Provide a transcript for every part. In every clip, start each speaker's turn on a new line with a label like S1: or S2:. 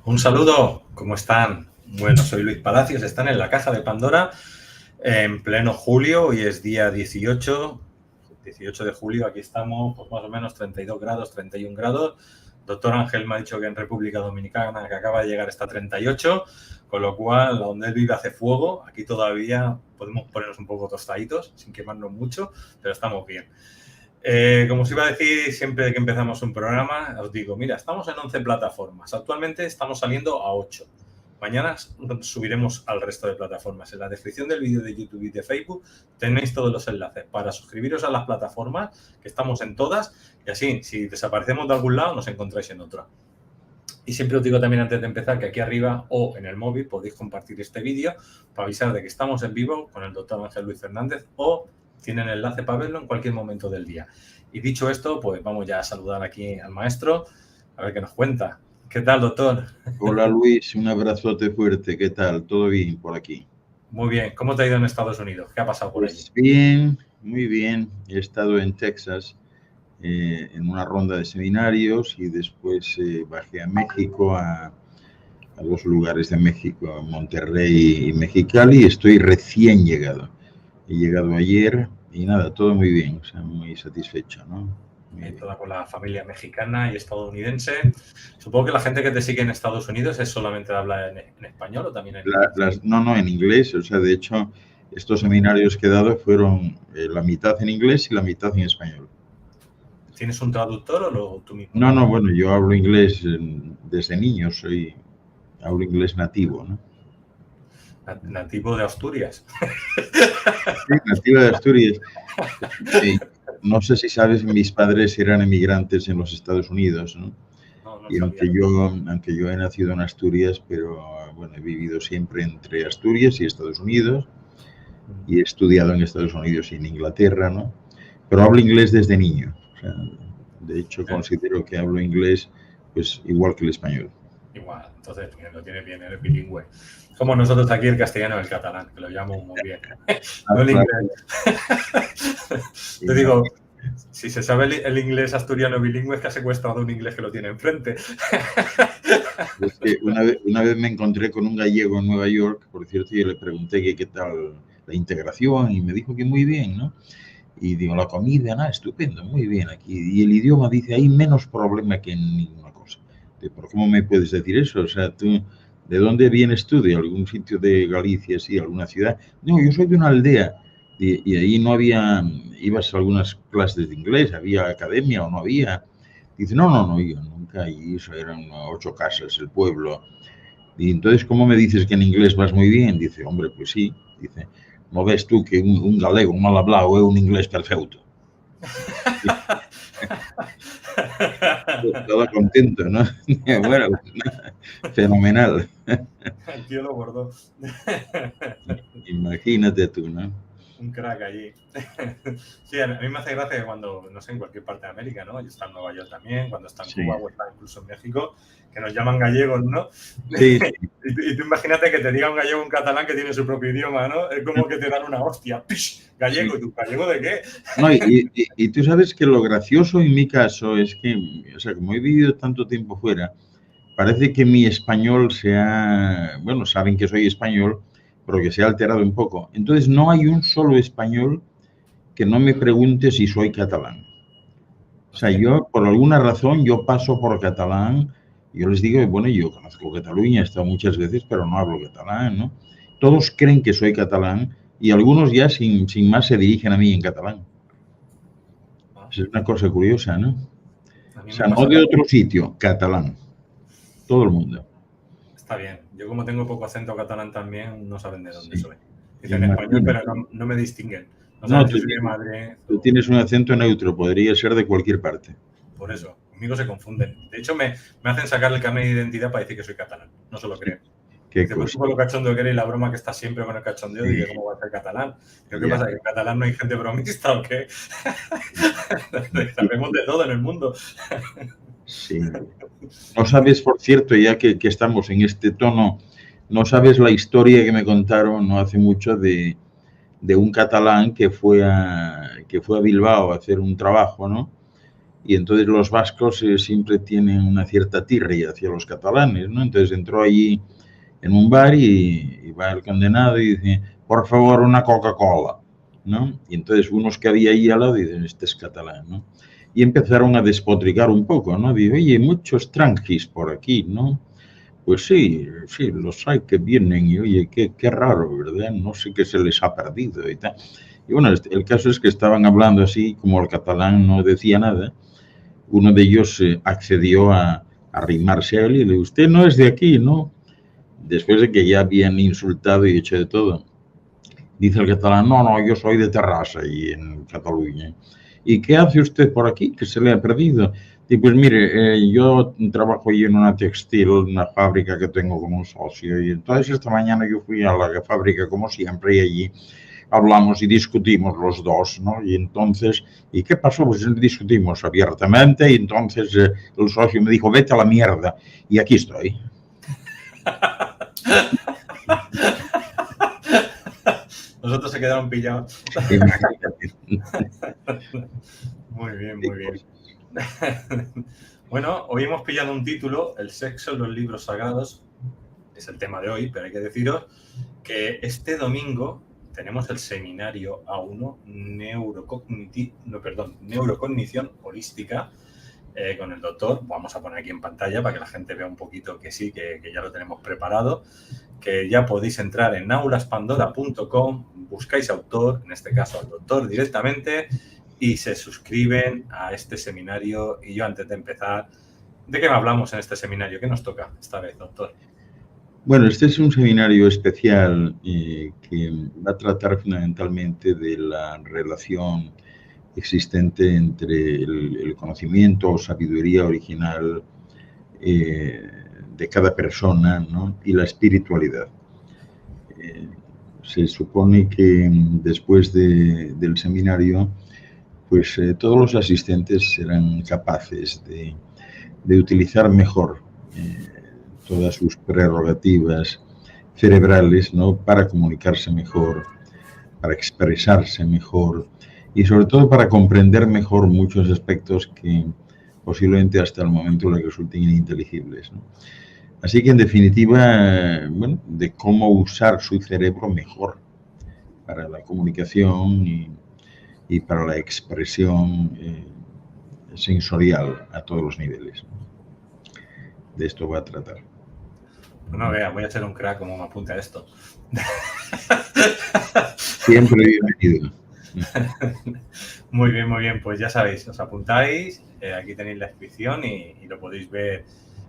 S1: Un saludo, ¿cómo están? Bueno, soy Luis Palacios, están en la Caja de Pandora en pleno julio, hoy es día 18 de julio, aquí estamos, pues más o menos 32 grados, 31 grados. Doctor Ángel me ha dicho que en República Dominicana, que acaba de llegar, está 38, con lo cual, donde él vive hace fuego, aquí todavía podemos ponernos un poco tostaditos, sin quemarnos mucho, pero estamos bien. Como os iba a decir, siempre que empezamos un programa, os digo, mira, estamos en 11 plataformas. Actualmente estamos saliendo a 8. Mañana subiremos al resto de plataformas. En la descripción del vídeo de YouTube y de Facebook tenéis todos los enlaces para suscribiros a las plataformas, que estamos en todas, y así, si desaparecemos de algún lado, nos encontráis en otra. Y siempre os digo también antes de empezar que aquí arriba o en el móvil podéis compartir este vídeo para avisar de que estamos en vivo con el doctor Ángel Luis Fernández o tienen enlace para verlo en cualquier momento del día. Y dicho esto, pues vamos ya a saludar aquí al maestro, a ver qué nos cuenta. ¿Qué tal, doctor?
S2: Hola Luis, un abrazote fuerte. ¿Qué tal? ¿Todo bien por aquí?
S1: Muy bien. ¿Cómo te ha ido en Estados Unidos? ¿Qué ha pasado por allí?
S2: Pues bien, muy bien. He estado en Texas en una ronda de seminarios y después bajé a México, a dos lugares de México, a Monterrey y Mexicali, y estoy recién llegado. He llegado ayer y nada, todo muy bien, o sea, muy satisfecho, ¿no?
S1: Toda con la familia mexicana y estadounidense. Supongo que la gente que te sigue en Estados Unidos es solamente habla en español o también en inglés.
S2: No, en inglés. O sea, de hecho, estos seminarios que he dado fueron la mitad en inglés y la mitad en español.
S1: ¿Tienes un traductor o tú mismo?
S2: No, bueno, yo hablo inglés desde niño, hablo inglés nativo, ¿no?
S1: Nativo de Asturias.
S2: Sí, nativo de Asturias. Sí. No sé si sabes, mis padres eran emigrantes en los Estados Unidos, ¿no?
S1: No
S2: y aunque yo he nacido en Asturias, pero bueno, he vivido siempre entre Asturias y Estados Unidos y he estudiado en Estados Unidos y en Inglaterra, ¿no? Pero hablo inglés desde niño. O sea, de hecho, considero que hablo inglés pues igual que el español.
S1: Igual, entonces lo tienes bien, eres bilingüe. Como nosotros aquí el castellano y el catalán, que lo llamo muy bien. No el inglés. Te digo, si se sabe el inglés asturiano bilingüe es que ha secuestrado un inglés que lo tiene enfrente.
S2: Es que una vez me encontré con un gallego en Nueva York, por cierto, y le pregunté que qué tal la integración y me dijo que muy bien, ¿no? Y digo, la comida, nada, estupendo, muy bien aquí. Y el idioma dice, hay menos problema que en ninguna cosa. ¿Pero cómo me puedes decir eso? O sea, tú, ¿de dónde vienes tú? ¿De algún sitio de Galicia, sí, alguna ciudad? No, yo soy de una aldea. Y ahí no había, ibas a algunas clases de inglés, había academia o no había. Dice, no, yo nunca, y eso eran 8 casas, el pueblo. Y entonces, ¿cómo me dices que en inglés vas muy bien? Dice, hombre, pues sí. Dice, ¿no ves tú que un galego, un mal hablado, es un inglés perfecto? Todo contento, ¿no? Bueno, fenomenal.
S1: El tío lo bordó.
S2: Imagínate tú, ¿no?
S1: Un crack allí. Sí, a mí me hace gracia que cuando, no sé, en cualquier parte de América, ¿no? Yo está en Nueva York también, cuando está en Cuba o está incluso en México, que nos llaman gallegos, ¿no?
S2: Sí.
S1: Y tú imagínate que te diga un gallego o un catalán que tiene su propio idioma, ¿no? Es como que te dan una hostia. ¡Pish! Gallego, ¿y tú gallego de qué?
S2: No, y tú sabes que lo gracioso en mi caso es que, o sea, como he vivido tanto tiempo fuera, parece que mi español bueno, saben que soy español, pero que se ha alterado un poco. Entonces, no hay un solo español que no me pregunte si soy catalán. O sea, yo, por alguna razón, yo paso por catalán. Yo les digo, bueno, yo conozco Cataluña, he estado muchas veces, pero no hablo catalán, ¿no? Todos creen que soy catalán y algunos ya sin más se dirigen a mí en catalán. Es una cosa curiosa, ¿no? O sea, no de otro sitio, catalán. Todo el mundo.
S1: Está bien. Yo como tengo poco acento catalán también, no saben de dónde soy. Dicen español, pero no me distinguen. O sea,
S2: No,
S1: yo soy de Madrid.
S2: Tú tienes un acento neutro, podría ser de cualquier parte.
S1: Por eso, conmigo se confunden. De hecho, me hacen sacar el carnet de identidad para decir que soy catalán. No se lo creen. Después por lo cachondo que eres y la broma que está siempre con el cachondeo, digo, ¿cómo va a ser catalán? ¿Qué pasa? ¿Que en catalán no hay gente bromista o qué? Sabemos de todo en el mundo.
S2: Sí. No sabes, por cierto, ya que estamos en este tono, no sabes la historia que me contaron no hace mucho de un catalán que fue a Bilbao a hacer un trabajo, ¿no? y entonces los vascos siempre tienen una cierta tirria hacia los catalanes, ¿no? Entonces entró allí en un bar y va el condenado y dice, por favor, una Coca-Cola, ¿no? Y entonces unos que había ahí al lado dicen, este es catalán, ¿no? Y empezaron a despotricar un poco, ¿no? Digo, oye, muchos tranquis por aquí, ¿no? Pues sí, los hay que vienen y oye, qué raro, ¿verdad? No sé qué se les ha perdido y tal. Y bueno, el caso es que estaban hablando así, como el catalán no decía nada, uno de ellos accedió a arrimarse a él y le dijo, usted no es de aquí, ¿no? Después de que ya habían insultado y hecho de todo. Dice el catalán, no, yo soy de Terrassa, y en Cataluña. ¿Y qué hace usted por aquí? ¿Que se le ha perdido? Y pues mire, yo trabajo allí en una textil, una fábrica que tengo como un socio, y entonces esta mañana yo fui a la fábrica como siempre y allí hablamos y discutimos los dos, ¿no? Y entonces, ¿y qué pasó? Pues discutimos abiertamente y entonces el socio me dijo, vete a la mierda, y aquí estoy.
S1: Nosotros se quedaron pillados. Muy bien, muy bien. Bueno, hoy hemos pillado un título, El sexo en los libros sagrados, es el tema de hoy, pero hay que deciros que este domingo tenemos el seminario A1 Neurocognición Holística con el doctor. Vamos a poner aquí en pantalla para que la gente vea un poquito que sí, que ya lo tenemos preparado, que ya podéis entrar en aulaspandora.com, buscáis autor, en este caso al doctor directamente, y se suscriben a este seminario. Y yo, antes de empezar, ¿de qué hablamos en este seminario? ¿Qué nos toca esta vez, doctor?
S2: Bueno, este es un seminario especial que va a tratar fundamentalmente de la relación existente entre el conocimiento o sabiduría original de cada persona, ¿no? Y la espiritualidad. Se supone que después del seminario, pues todos los asistentes serán capaces de utilizar mejor todas sus prerrogativas cerebrales, ¿no? Para comunicarse mejor, para expresarse mejor y sobre todo para comprender mejor muchos aspectos que posiblemente hasta el momento les resulten ininteligibles, ¿no? Así que en definitiva, bueno, de cómo usar su cerebro mejor para la comunicación y para la expresión sensorial a todos los niveles. De esto va a tratar.
S1: Bueno, vea, voy a echar un crack como me apunta esto.
S2: Siempre bienvenido.
S1: Muy bien, pues ya sabéis, os apuntáis, aquí tenéis la inscripción y lo podéis ver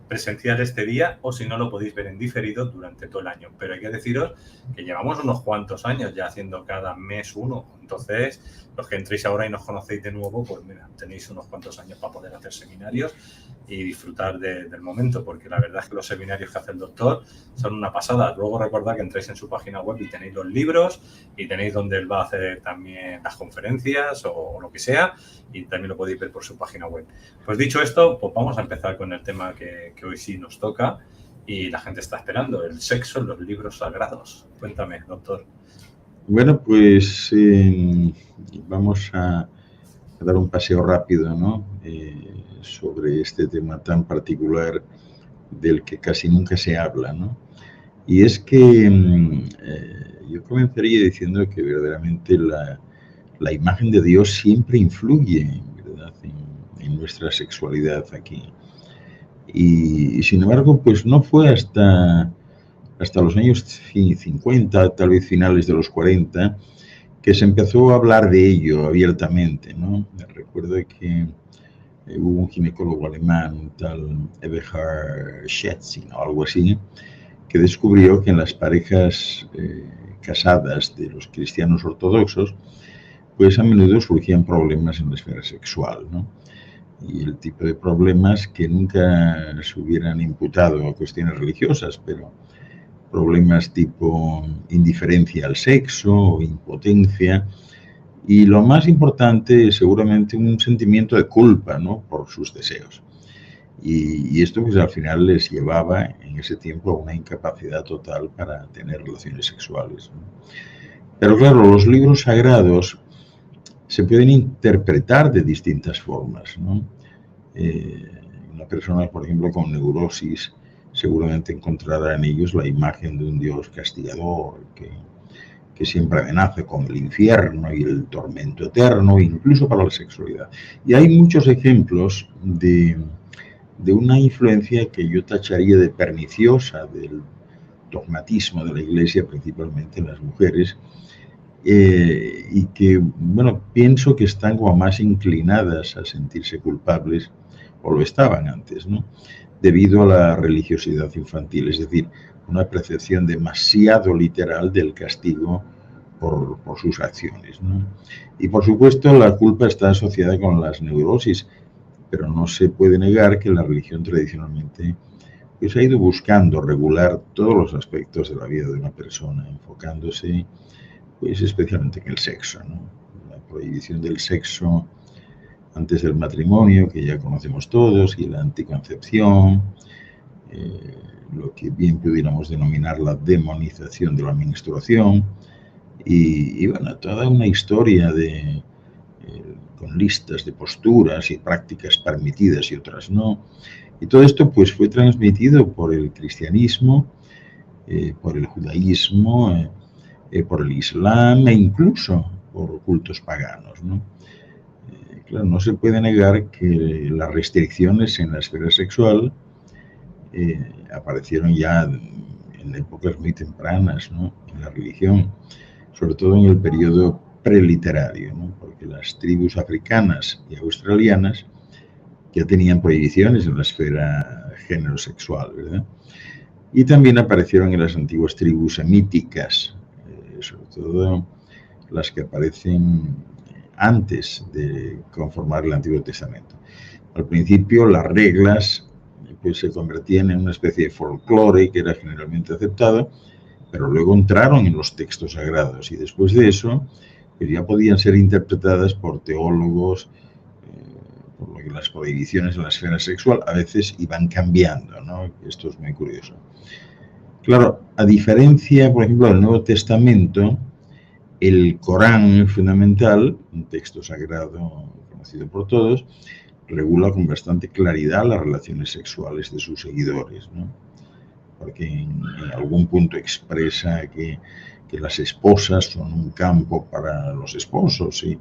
S1: presencial este día, o si no, lo podéis ver en diferido durante todo el año. Pero hay que deciros que llevamos unos cuantos años ya haciendo cada mes uno. Entonces, los que entréis ahora y nos conocéis de nuevo, pues mira, tenéis unos cuantos años para poder hacer seminarios y disfrutar del momento, porque la verdad es que los seminarios que hace el doctor son una pasada. Luego recordad que entréis en su página web y tenéis los libros y tenéis donde él va a hacer también las conferencias o lo que sea, y también lo podéis ver por su página web. Pues dicho esto, pues vamos a empezar con el tema que hoy sí nos toca y la gente está esperando, el sexo en los libros sagrados. Cuéntame, doctor.
S2: Bueno, pues vamos a dar un paseo rápido, ¿no? Sobre este tema tan particular del que casi nunca se habla, ¿no? Y es que yo comenzaría diciendo que verdaderamente la imagen de Dios siempre influye, ¿verdad?, en nuestra sexualidad aquí. Y sin embargo, pues no fue hasta los años 50, tal vez finales de los 40, que se empezó a hablar de ello abiertamente, ¿no? Recuerdo que hubo un ginecólogo alemán, un tal Eberhard Schätzing o algo así, que descubrió que en las parejas casadas de los cristianos ortodoxos, pues a menudo surgían problemas en la esfera sexual, ¿no? Y el tipo de problemas que nunca se hubieran imputado a cuestiones religiosas, pero problemas tipo indiferencia al sexo o impotencia, y lo más importante, seguramente, un sentimiento de culpa, ¿no?, por sus deseos. Y esto pues al final les llevaba en ese tiempo a una incapacidad total para tener relaciones sexuales, ¿no? Pero claro, los libros sagrados se pueden interpretar de distintas formas, ¿no? Una persona, por ejemplo, con neurosis seguramente encontrará en ellos la imagen de un Dios castigador que siempre amenaza con el infierno y el tormento eterno, incluso para la sexualidad. Y hay muchos ejemplos de una influencia que yo tacharía de perniciosa del dogmatismo de la Iglesia, principalmente en las mujeres, y que, bueno, pienso que están como más inclinadas a sentirse culpables, o lo estaban antes, ¿no?, debido a la religiosidad infantil, es decir, una percepción demasiado literal del castigo por sus acciones, ¿no? Y por supuesto la culpa está asociada con las neurosis, pero no se puede negar que la religión tradicionalmente pues ha ido buscando regular todos los aspectos de la vida de una persona, enfocándose pues especialmente en el sexo, ¿no? La prohibición del sexo antes del matrimonio, que ya conocemos todos, y la anticoncepción, lo que bien pudiéramos denominar la demonización de la menstruación, y bueno, toda una historia con listas de posturas y prácticas permitidas y otras no. Y todo esto pues fue transmitido por el cristianismo, por el judaísmo, por el islam e incluso por cultos paganos, ¿no? Claro, no se puede negar que las restricciones en la esfera sexual aparecieron ya en épocas muy tempranas, ¿no?, en la religión, sobre todo en el periodo preliterario, ¿no?, porque las tribus africanas y australianas ya tenían prohibiciones en la esfera género-sexual, ¿verdad? Y también aparecieron en las antiguas tribus semíticas, sobre todo las que aparecen antes de conformar el Antiguo Testamento. Al principio las reglas pues se convertían en una especie de folclore que era generalmente aceptado, pero luego entraron en los textos sagrados y después de eso pues ya podían ser interpretadas por teólogos, por lo que las prohibiciones en la esfera sexual a veces iban cambiando, ¿no? Esto es muy curioso. Claro, a diferencia, por ejemplo, del Nuevo Testamento, el Corán fundamental, un texto sagrado conocido por todos, regula con bastante claridad las relaciones sexuales de sus seguidores, ¿no? Porque en algún punto expresa que las esposas son un campo para los esposos y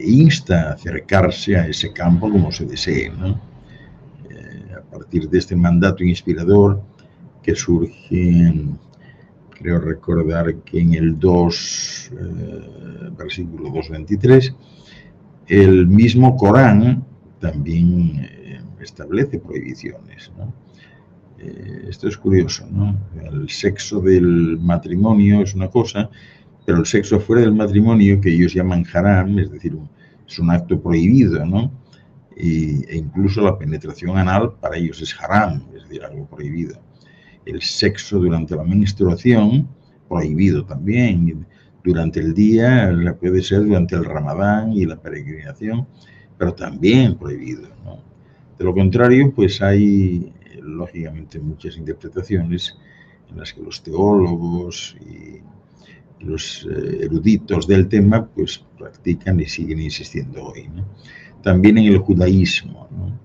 S2: insta a acercarse a ese campo como se desee, ¿no? A partir de este mandato inspirador que surge, creo recordar que en el versículo 2:23, el mismo Corán también establece prohibiciones, ¿no? Esto es curioso, ¿no? El sexo del matrimonio es una cosa, pero el sexo fuera del matrimonio, que ellos llaman haram, es decir, es un acto prohibido, ¿no? E incluso la penetración anal para ellos es haram, es decir, algo prohibido. El sexo durante la menstruación, prohibido también. Durante el día, puede ser durante el Ramadán y la peregrinación, pero también prohibido, ¿no? De lo contrario, pues hay, lógicamente, muchas interpretaciones en las que los teólogos y los eruditos del tema, pues practican y siguen insistiendo hoy, ¿no? También en el judaísmo, ¿no?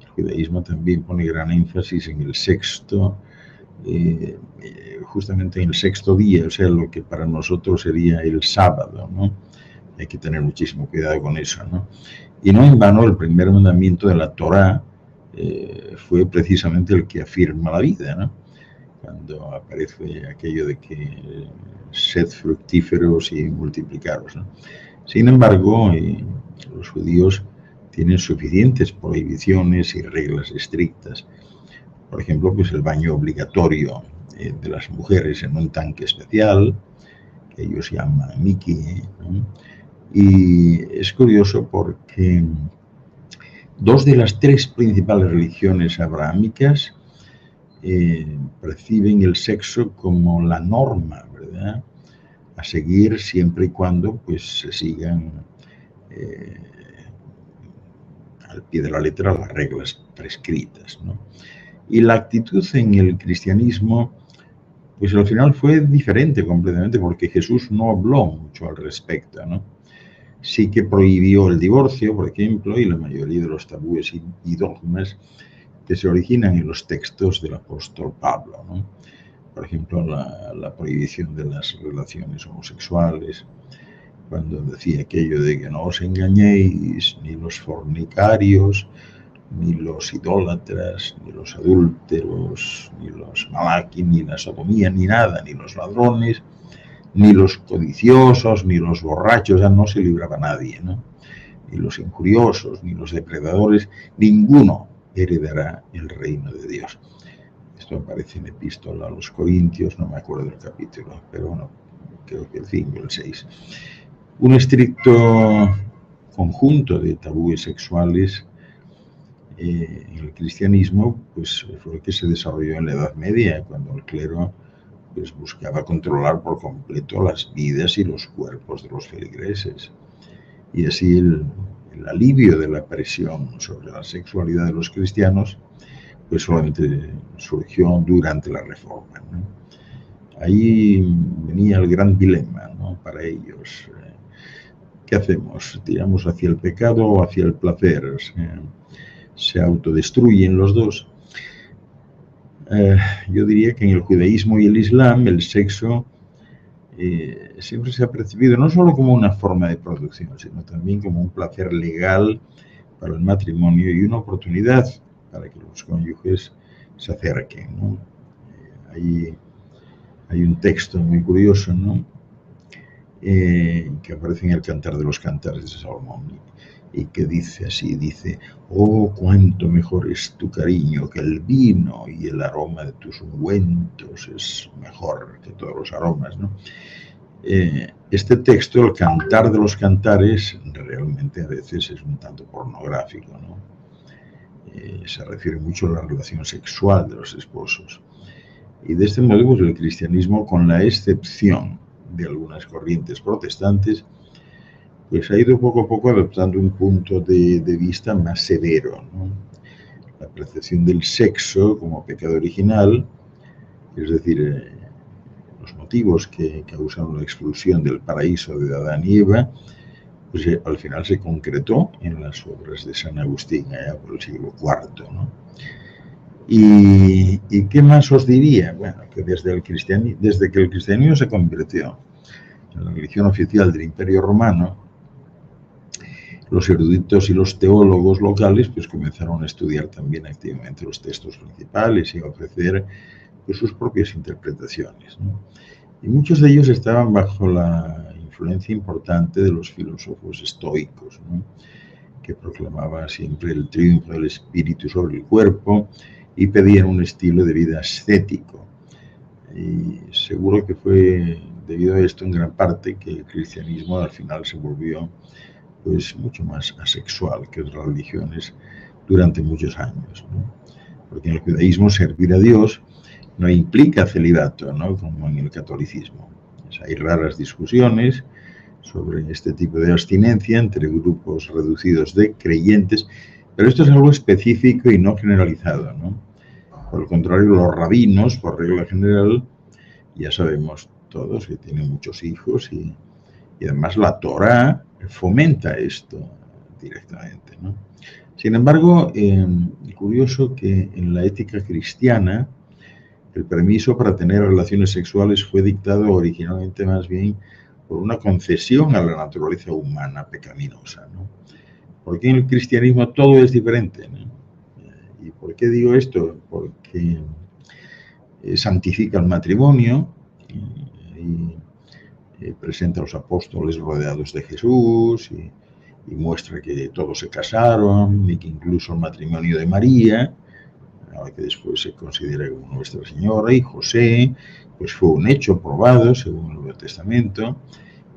S2: El judaísmo también pone gran énfasis en el sexto, justamente en el sexto día, o sea, lo que para nosotros sería el sábado, ¿no? Hay que tener muchísimo cuidado con eso, ¿no? Y no en vano el primer mandamiento de la Torá fue precisamente el que afirma la vida, ¿no? Cuando aparece aquello de que sed fructíferos y multiplicaros, ¿no? Sin embargo, los judíos tienen suficientes prohibiciones y reglas estrictas. Por ejemplo, pues el baño obligatorio de las mujeres en un tanque especial, que ellos llaman mikveh, ¿no? Y es curioso porque dos de las tres principales religiones abrahámicas perciben el sexo como la norma, ¿verdad?, a seguir siempre y cuando pues se sigan al pie de la letra las reglas prescritas, ¿no? Y la actitud en el cristianismo pues al final fue diferente completamente, porque Jesús no habló mucho al respecto, ¿no? sí que prohibió el divorcio, por ejemplo, y la mayoría de los tabúes y dogmas que se originan en los textos del apóstol Pablo, ¿no? Por ejemplo, la prohibición de las relaciones homosexuales, cuando decía aquello de que no os engañéis, ni los fornicarios, ni los idólatras, ni los adúlteros, ni los malaquis, ni la sodomía, ni nada, ni los ladrones, ni los codiciosos, ni los borrachos, ya no se libraba nadie, ¿no? Ni los injuriosos, ni los depredadores, ninguno heredará el reino de Dios. Esto aparece en Epístola a los Corintios, no me acuerdo del capítulo, pero bueno, creo que el 5 o el 6. Un estricto conjunto de tabúes sexuales en el cristianismo, pues fue el que se desarrolló en la Edad Media, cuando el clero pues buscaba controlar por completo las vidas y los cuerpos de los feligreses. Y así el alivio de la presión sobre la sexualidad de los cristianos pues solamente surgió durante la Reforma, ¿no? Ahí venía el gran dilema, ¿no?, para ellos. ¿Qué hacemos? ¿Tiramos hacia el pecado o hacia el placer? Se autodestruyen los dos. Yo diría que en el judaísmo y el islam el sexo siempre se ha percibido no solo como una forma de producción, sino también como un placer legal para el matrimonio y una oportunidad para que los cónyuges se acerquen, ¿no? Hay un texto muy curioso, ¿no?, que aparece en el Cantar de los Cantares de Salomón y que dice así, dice: oh, cuánto mejor es tu cariño que el vino, y el aroma de tus ungüentos es mejor que todos los aromas, ¿no? Este texto, el Cantar de los Cantares, realmente a veces es un tanto pornográfico, ¿no? Se refiere mucho a la relación sexual de los esposos. Y de este modo, pues, el cristianismo, con la excepción de algunas corrientes protestantes, pues ha ido poco a poco adoptando un punto de vista más severo, ¿no? La percepción del sexo como pecado original, es decir, los motivos que causaron la expulsión del paraíso de Adán y Eva, pues al final se concretó en las obras de San Agustín, allá por el siglo IV, ¿no? ¿Y qué más os diría? Bueno, que desde que el cristianismo se convirtió en la religión oficial del Imperio Romano, los eruditos y los teólogos locales pues comenzaron a estudiar también activamente los textos principales y a ofrecer pues sus propias interpretaciones, ¿no? Y muchos de ellos estaban bajo la influencia importante de los filósofos estoicos, ¿no?, que proclamaban siempre el triunfo del espíritu sobre el cuerpo y pedían un estilo de vida ascético. Y seguro que fue debido a esto en gran parte que el cristianismo al final se volvió pues mucho más asexual que otras religiones durante muchos años, ¿no? Porque en el judaísmo servir a Dios no implica celibato, ¿no?, como en el catolicismo. Pues hay raras discusiones sobre este tipo de abstinencia entre grupos reducidos de creyentes, pero esto es algo específico y no generalizado, ¿no? Por el contrario, los rabinos, por regla general, ya sabemos todos que tienen muchos hijos y además la Torá fomenta esto directamente, ¿no? Sin embargo, curioso que en la ética cristiana el permiso para tener relaciones sexuales fue dictado originalmente más bien por una concesión a la naturaleza humana pecaminosa, ¿no? Porque en el cristianismo todo es diferente, ¿no? ¿Y por qué digo esto? Porque santifica el matrimonio y presenta a los apóstoles rodeados de Jesús y muestra que todos se casaron y que incluso el matrimonio de María, que después se considera como Nuestra Señora, y José, pues fue un hecho probado según el Nuevo Testamento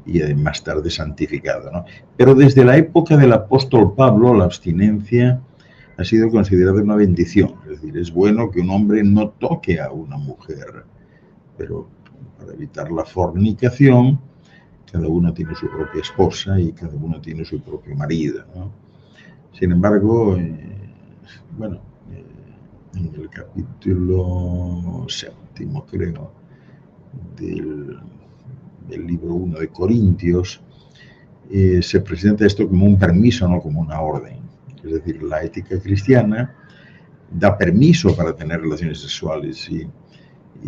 S2: y más tarde santificado, ¿no? Pero desde la época del apóstol Pablo la abstinencia ha sido considerada una bendición, es decir, es bueno que un hombre no toque a una mujer, pero para evitar la fornicación, cada uno tiene su propia esposa y cada uno tiene su propio marido, ¿no? Sin embargo, bueno, en el capítulo 7, creo, del libro 1 de Corintios, se presenta esto como un permiso, no como una orden. Es decir, la ética cristiana da permiso para tener relaciones sexuales y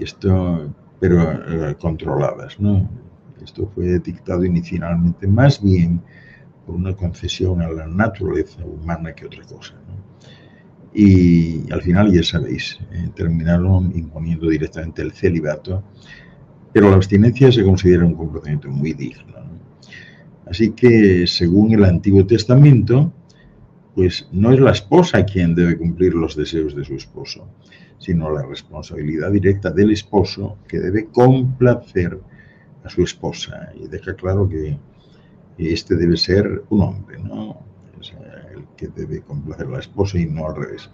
S2: esto, pero controladas, ¿no? Esto fue dictado inicialmente más bien por una concesión a la naturaleza humana que otra cosa, ¿no? Y al final, ya sabéis, terminaron imponiendo directamente el celibato, pero la abstinencia se considera un comportamiento muy digno, ¿no? Así que, según el Antiguo Testamento, pues no es la esposa quien debe cumplir los deseos de su esposo, sino la responsabilidad directa del esposo que debe complacer a su esposa. Y deja claro que este debe ser un hombre, ¿no? O sea, el que debe complacer a la esposa y no al revés.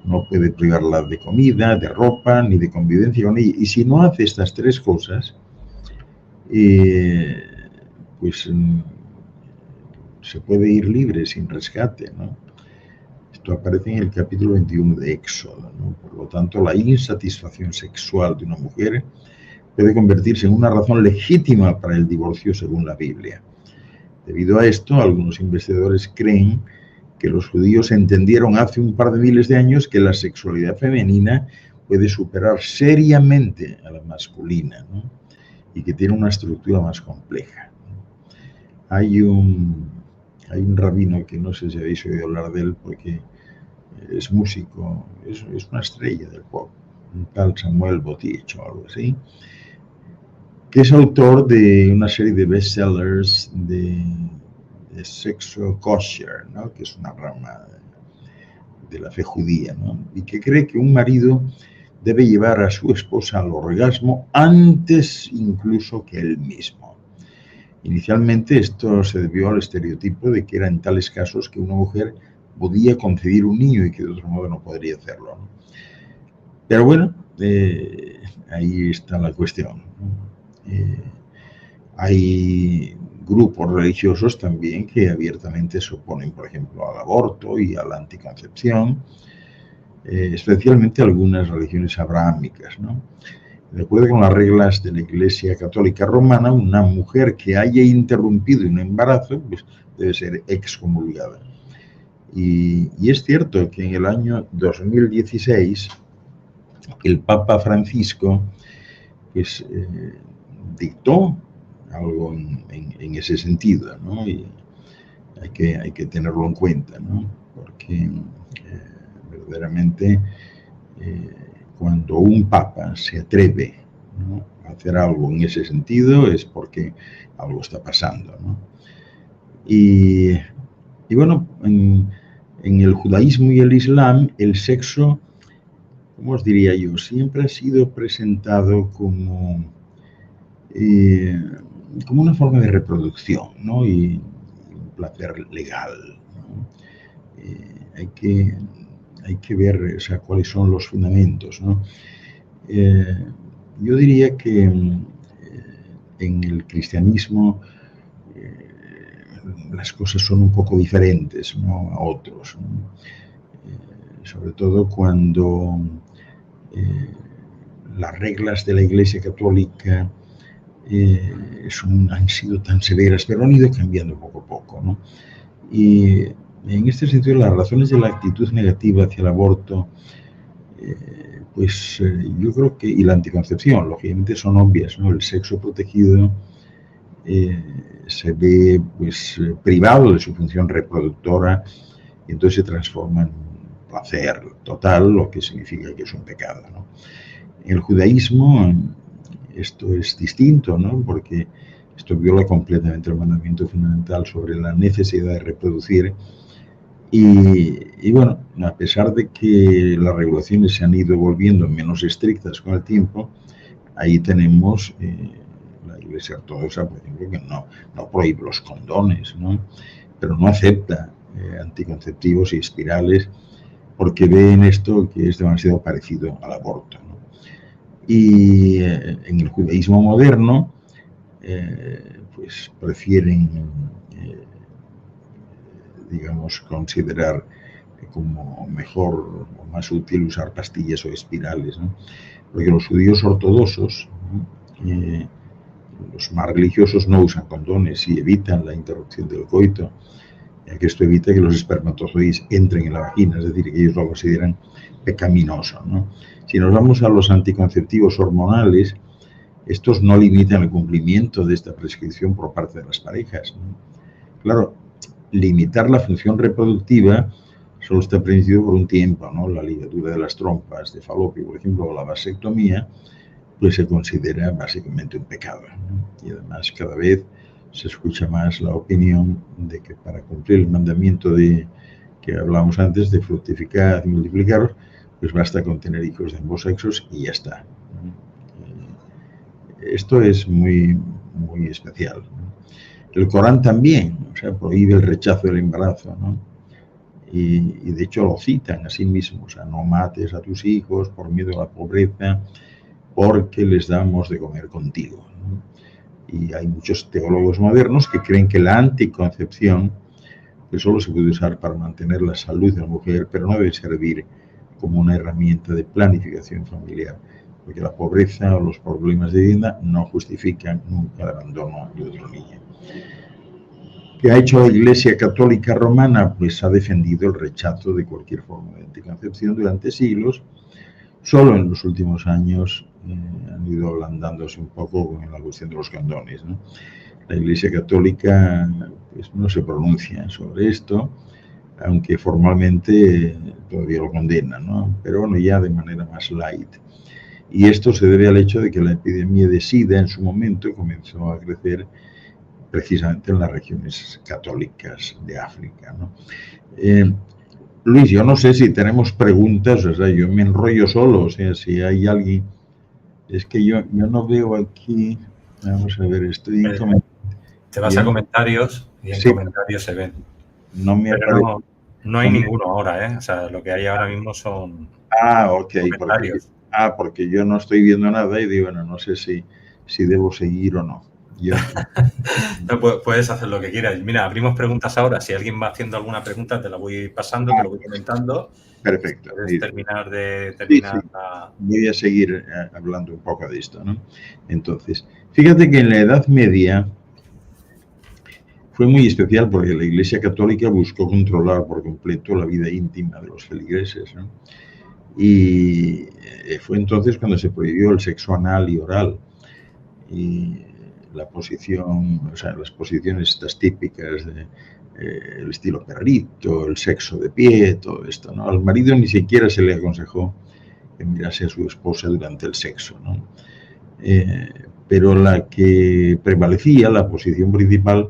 S2: No puede privarla de comida, de ropa, ni de convivencia con ella. Y si no hace estas tres cosas, pues se puede ir libre sin rescate, ¿no? Esto aparece en el capítulo 21 de Éxodo, ¿no? Por lo tanto, la insatisfacción sexual de una mujer puede convertirse en una razón legítima para el divorcio según la Biblia. Debido a esto, algunos investigadores creen que los judíos entendieron hace un par de miles de años que la sexualidad femenina puede superar seriamente a la masculina, ¿no? Y que tiene una estructura más compleja. Hay un rabino que no sé si habéis oído hablar de él porque es músico, es una estrella del pop, un tal Samuel Botich o algo así, que es autor de una serie de bestsellers de sexo kosher, ¿no? Que es una rama de la fe judía, ¿no? Y que cree que un marido debe llevar a su esposa al orgasmo antes incluso que él mismo. Inicialmente esto se debió al estereotipo de que era en tales casos que una mujer podía concebir un niño y que de otro modo no podría hacerlo, ¿no? Pero bueno, ahí está la cuestión, ¿no? Hay grupos religiosos también que abiertamente se oponen, por ejemplo, al aborto y a la anticoncepción, especialmente algunas religiones abrahámicas, ¿no? De acuerdo con las reglas de la Iglesia Católica Romana, una mujer que haya interrumpido un embarazo pues, debe ser excomulgada. Y es cierto que en el año 2016 el Papa Francisco pues, dictó algo en ese sentido, ¿no? Y hay que tenerlo en cuenta, ¿no? Porque verdaderamente cuando un papa se atreve, ¿no?, a hacer algo en ese sentido es porque algo está pasando, ¿no? Y bueno, en el judaísmo y el islam, el sexo, ¿cómo os diría yo?, siempre ha sido presentado como una forma de reproducción, ¿no? Y un placer legal, ¿no? Hay que ver, o sea, cuáles son los fundamentos, ¿no? Yo diría que en el cristianismo las cosas son un poco diferentes, ¿no?, a otros, ¿no? Sobre todo cuando las reglas de la Iglesia Católica han sido tan severas, pero han ido cambiando poco a poco, ¿no? Y en este sentido, las razones de la actitud negativa hacia el aborto, pues yo creo que, y la anticoncepción, lógicamente son obvias, ¿no? El sexo protegido se ve pues privado de su función reproductora y entonces se transforma en placer total, lo que significa que es un pecado, ¿no? En el judaísmo esto es distinto, ¿no? Porque esto viola completamente el mandamiento fundamental sobre la necesidad de reproducir. Y bueno, a pesar de que las regulaciones se han ido volviendo menos estrictas con el tiempo, ahí tenemos la Iglesia Ortodoxa, por ejemplo, que no prohíbe los condones, ¿no? Pero no acepta anticonceptivos y espirales porque ve en esto que es demasiado parecido al aborto, ¿no? Y en el judaísmo moderno, pues prefieren, digamos, considerar como mejor o más útil usar pastillas o espirales, ¿no? Porque los judíos ortodoxos, ¿no?, los más religiosos no usan condones y evitan la interrupción del coito, ya que esto evita que los espermatozoides entren en la vagina, es decir, que ellos lo consideran pecaminoso, ¿no? Si nos vamos a los anticonceptivos hormonales, estos no limitan el cumplimiento de esta prescripción por parte de las parejas, ¿no? Claro, limitar la función reproductiva solo está permitido por un tiempo, ¿no? La ligadura de las trompas de falopio, por ejemplo, o la vasectomía, pues se considera básicamente un pecado, ¿no? Y además cada vez se escucha más la opinión de que para cumplir el mandamiento de que hablamos antes de fructificar y multiplicaros, pues basta con tener hijos de ambos sexos y ya está, ¿no? Esto es muy, muy especial, ¿no? El Corán también, o sea, prohíbe el rechazo del embarazo, ¿no? Y de hecho lo citan a sí mismos, o sea, no mates a tus hijos por miedo a la pobreza, porque les damos de comer contigo, ¿no? Y hay muchos teólogos modernos que creen que la anticoncepción que solo se puede usar para mantener la salud de la mujer, pero no debe servir como una herramienta de planificación familiar, porque la pobreza o los problemas de vivienda no justifican nunca el abandono de otro niño. ¿Qué ha hecho la Iglesia Católica Romana? Pues ha defendido el rechazo de cualquier forma de anticoncepción durante siglos. Solo en los últimos años han ido ablandándose un poco con la cuestión de los condones, ¿no? La Iglesia Católica pues, no se pronuncia sobre esto, aunque formalmente todavía lo condena, ¿no? Pero bueno, ya de manera más light. Y esto se debe al hecho de que la epidemia de SIDA en su momento comenzó a crecer precisamente en las regiones católicas de África, ¿no? Luis, yo no sé si tenemos preguntas, o sea, yo me enrollo solo, o sea, si hay alguien, es que yo no veo aquí, vamos a ver, estoy en comentarios.
S1: Te vas a comentarios y en
S2: Sí.
S1: comentarios se ven.
S2: No me
S1: Pero
S2: aparece.
S1: no hay ninguno ahora, ¿eh? O sea, lo que hay ahora mismo son
S2: Ok,
S1: comentarios.
S2: porque yo no estoy viendo nada y digo, bueno, no sé si debo seguir o no. Yo,
S1: No, puedes hacer lo que quieras. Mira, abrimos preguntas ahora. Si alguien va haciendo alguna pregunta, te la voy pasando, te lo voy comentando.
S2: perfecto.
S1: Puedes terminar de
S2: Sí.
S1: la...
S2: Voy a seguir hablando un poco de esto, ¿no? Entonces, fíjate que en la Edad Media fue muy especial porque la Iglesia Católica buscó controlar por completo la vida íntima de los feligreses, ¿no? Y fue entonces cuando se prohibió el sexo anal y oral. Y la posición, o sea, las posiciones estas típicas de el estilo perrito, el sexo de pie, todo esto, ¿no? Al marido ni siquiera se le aconsejó que mirase a su esposa durante el sexo, ¿no? Pero la que prevalecía, la posición principal,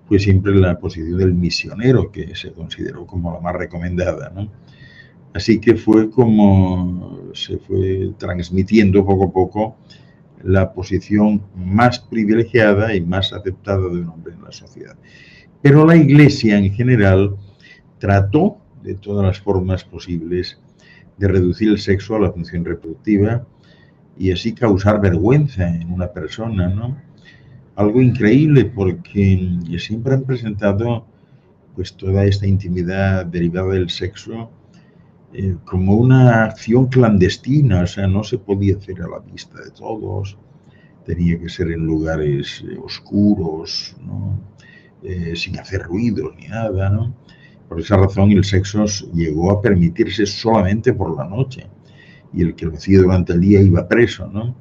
S2: fue siempre la posición del misionero, que se consideró como la más recomendada, ¿no? Así que fue como se fue transmitiendo poco a poco la posición más privilegiada y más aceptada de un hombre en la sociedad. Pero la Iglesia en general trató de todas las formas posibles de reducir el sexo a la función reproductiva y así causar vergüenza en una persona, ¿no? Algo increíble porque siempre han presentado pues toda esta intimidad derivada del sexo como una acción clandestina, o sea, no se podía hacer a la vista de todos, tenía que ser en lugares oscuros, ¿no? Sin hacer ruido ni nada, ¿no? Por esa razón el sexo llegó a permitirse solamente por la noche y el que lo hacía durante el día iba preso, ¿no?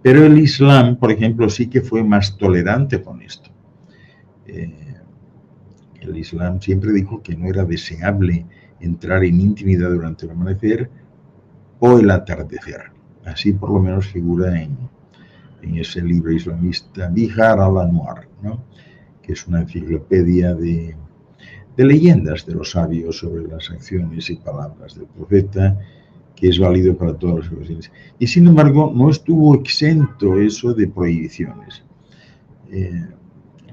S2: Pero el Islam, por ejemplo, sí que fue más tolerante con esto. El Islam siempre dijo que no era deseable entrar en intimidad durante el amanecer o el atardecer. Así por lo menos figura en ese libro islamista Bihar al-Anwar, ¿no? Que es una enciclopedia de leyendas de los sabios sobre las acciones y palabras del profeta, que es válido para todas las ocasiones. Y sin embargo, no estuvo exento eso de prohibiciones.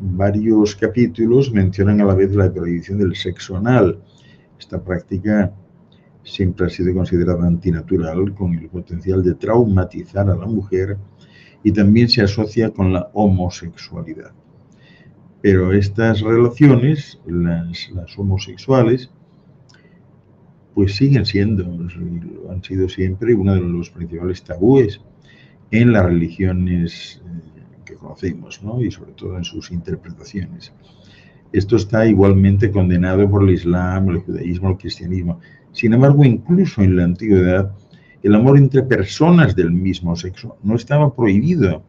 S2: Varios capítulos mencionan a la vez la prohibición del sexo anal. Esta práctica siempre ha sido considerada antinatural, con el potencial de traumatizar a la mujer, y también se asocia con la homosexualidad. Pero estas relaciones, las homosexuales, pues siguen siendo, han sido siempre uno de los principales tabúes en las religiones que que conocemos, ¿no? Y sobre todo en sus interpretaciones. Esto está igualmente condenado por el Islam, el judaísmo, el cristianismo. Sin embargo, incluso en la antigüedad, el amor entre personas del mismo sexo no estaba prohibido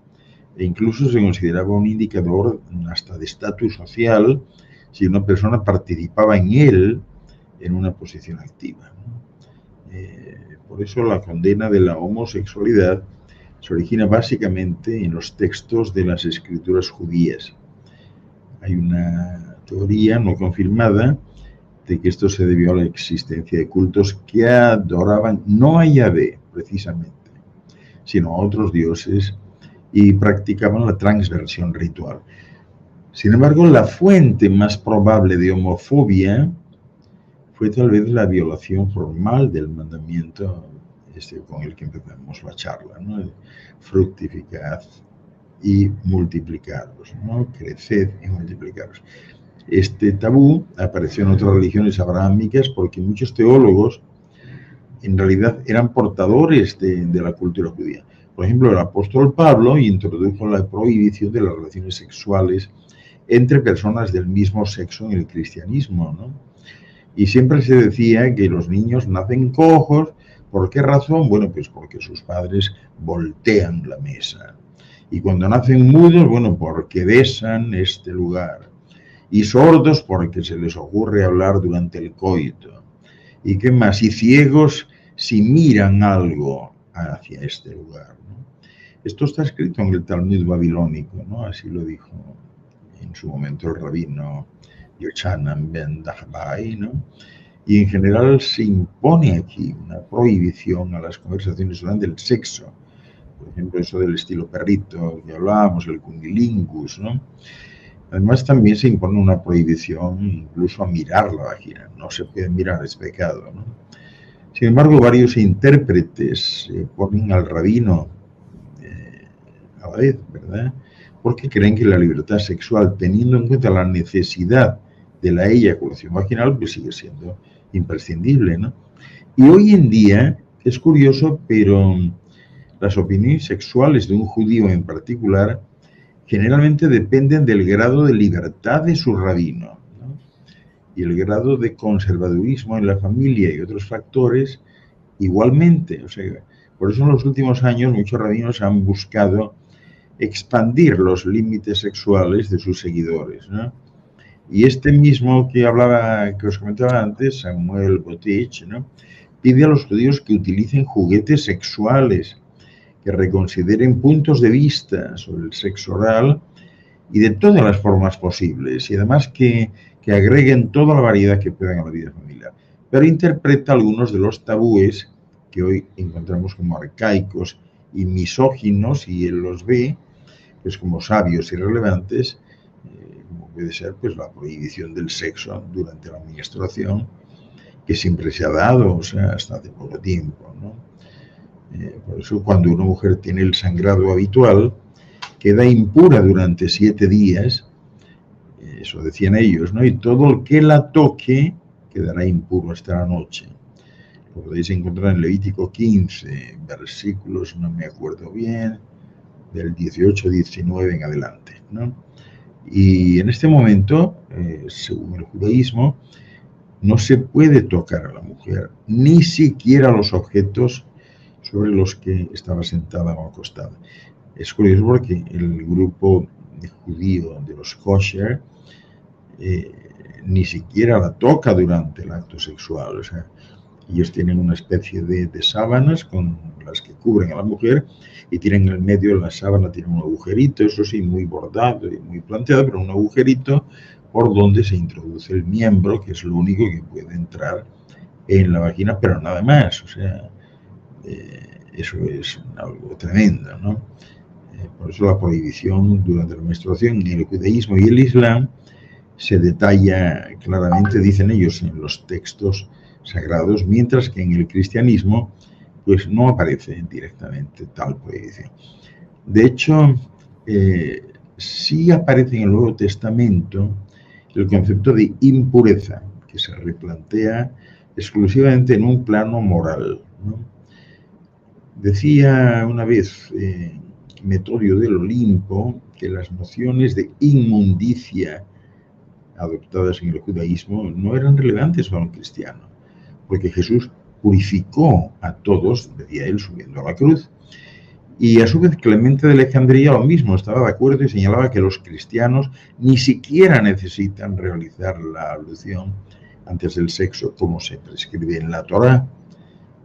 S2: e incluso se consideraba un indicador hasta de estatus social si una persona participaba en él en una posición activa, ¿no? Por eso la condena de la homosexualidad se origina básicamente en los textos de las escrituras judías. Hay una teoría no confirmada de que esto se debió a la existencia de cultos que adoraban no a Yahvé, precisamente, sino a otros dioses y practicaban la transversión ritual. Sin embargo, la fuente más probable de homofobia fue tal vez la violación formal del mandamiento con el que empezamos la charla, ¿no? Fructificad y multiplicaros, ¿no? Creced y multiplicaros. Este tabú apareció en otras religiones abrahámicas porque muchos teólogos en realidad eran portadores de la cultura judía. Por ejemplo, el apóstol Pablo introdujo la prohibición de las relaciones sexuales entre personas del mismo sexo en el cristianismo, ¿no? Y siempre se decía que los niños nacen cojos. ¿Por qué razón? Bueno, pues porque sus padres voltean la mesa. Y cuando nacen mudos, bueno, porque besan este lugar. Y sordos porque se les ocurre hablar durante el coito. ¿Y qué más? Y ciegos si miran algo hacia este lugar, ¿no? Esto está escrito en el Talmud babilónico, ¿no? Así lo dijo en su momento el rabino Yochanan ben Dahbai, ¿no? Y en general se impone aquí una prohibición a las conversaciones durante el sexo. Por ejemplo, eso del estilo perrito que hablábamos, el cunilingus, ¿no? Además, también se impone una prohibición incluso a mirar la vagina. No se puede mirar, es pecado, ¿no? Sin embargo, varios intérpretes ponen al rabino a la vez, ¿verdad? Porque creen que la libertad sexual, teniendo en cuenta la necesidad de la eyaculación vaginal, pues sigue siendo imprescindible, ¿no? Y hoy en día, es curioso, pero las opiniones sexuales de un judío en particular generalmente dependen del grado de libertad de su rabino, ¿no? Y el grado de conservadurismo en la familia y otros factores igualmente. O sea, por eso en los últimos años muchos rabinos han buscado expandir los límites sexuales de sus seguidores, ¿no? Y este mismo que os comentaba antes, Samuel Botich, ¿no? Pide a los judíos que utilicen juguetes sexuales, que reconsideren puntos de vista sobre el sexo oral y de todas las formas posibles, y además que agreguen toda la variedad que puedan a la vida familiar. Pero interpreta algunos de los tabúes que hoy encontramos como arcaicos y misóginos, y él los ve pues como sabios y relevantes, como puede ser pues la prohibición del sexo durante la menstruación, que siempre se ha dado, o sea, hasta hace poco tiempo, ¿no? Por eso cuando una mujer tiene el sangrado habitual, queda impura durante 7 días, eso decían ellos, ¿no? Y todo el que la toque quedará impuro hasta la noche. Lo podéis encontrar en Levítico 15, versículos, no me acuerdo bien, del 18-19 en adelante, ¿no? Y en este momento, según el judaísmo, no se puede tocar a la mujer, ni siquiera los objetos sobre los que estaba sentada o acostada. Es curioso porque el grupo judío de los kosher ni siquiera la toca durante el acto sexual. O sea, ellos tienen una especie de sábanas con las que cubren a la mujer y tienen en el medio de la sábana, tienen un agujerito, eso sí, muy bordado y muy planteado, pero un agujerito por donde se introduce el miembro, que es lo único que puede entrar en la vagina, pero nada más. O sea, eso es algo tremendo, ¿no? Por eso la prohibición durante la menstruación en el judaísmo y el islam se detalla claramente, dicen ellos, en los textos sagrados, mientras que en el cristianismo pues no aparece directamente tal prohibición. De hecho, sí aparece en el Nuevo Testamento el concepto de impureza, que se replantea exclusivamente en un plano moral, ¿no? Decía una vez Metodio del Olimpo que las nociones de inmundicia adoptadas en el judaísmo no eran relevantes para un cristiano, porque Jesús purificó a todos, decía él, subiendo a la cruz. Y a su vez Clemente de Alejandría lo mismo, estaba de acuerdo y señalaba que los cristianos ni siquiera necesitan realizar la ablución antes del sexo, como se prescribe en la Torá,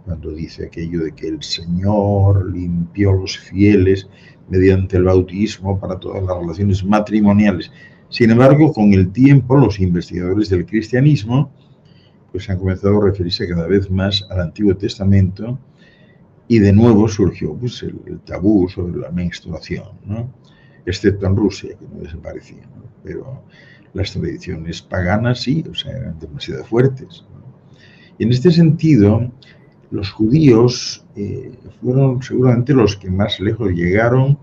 S2: cuando dice aquello de que el Señor limpió a los fieles mediante el bautismo para todas las relaciones matrimoniales. Sin embargo, con el tiempo, los investigadores del cristianismo pues han comenzado a referirse cada vez más al Antiguo Testamento y de nuevo surgió pues, el tabú sobre la menstruación, ¿no? Excepto en Rusia, que no desaparecía, ¿no? Pero las tradiciones paganas sí, o sea, eran demasiado fuertes, ¿no? Y en este sentido, los judíos fueron seguramente los que más lejos llegaron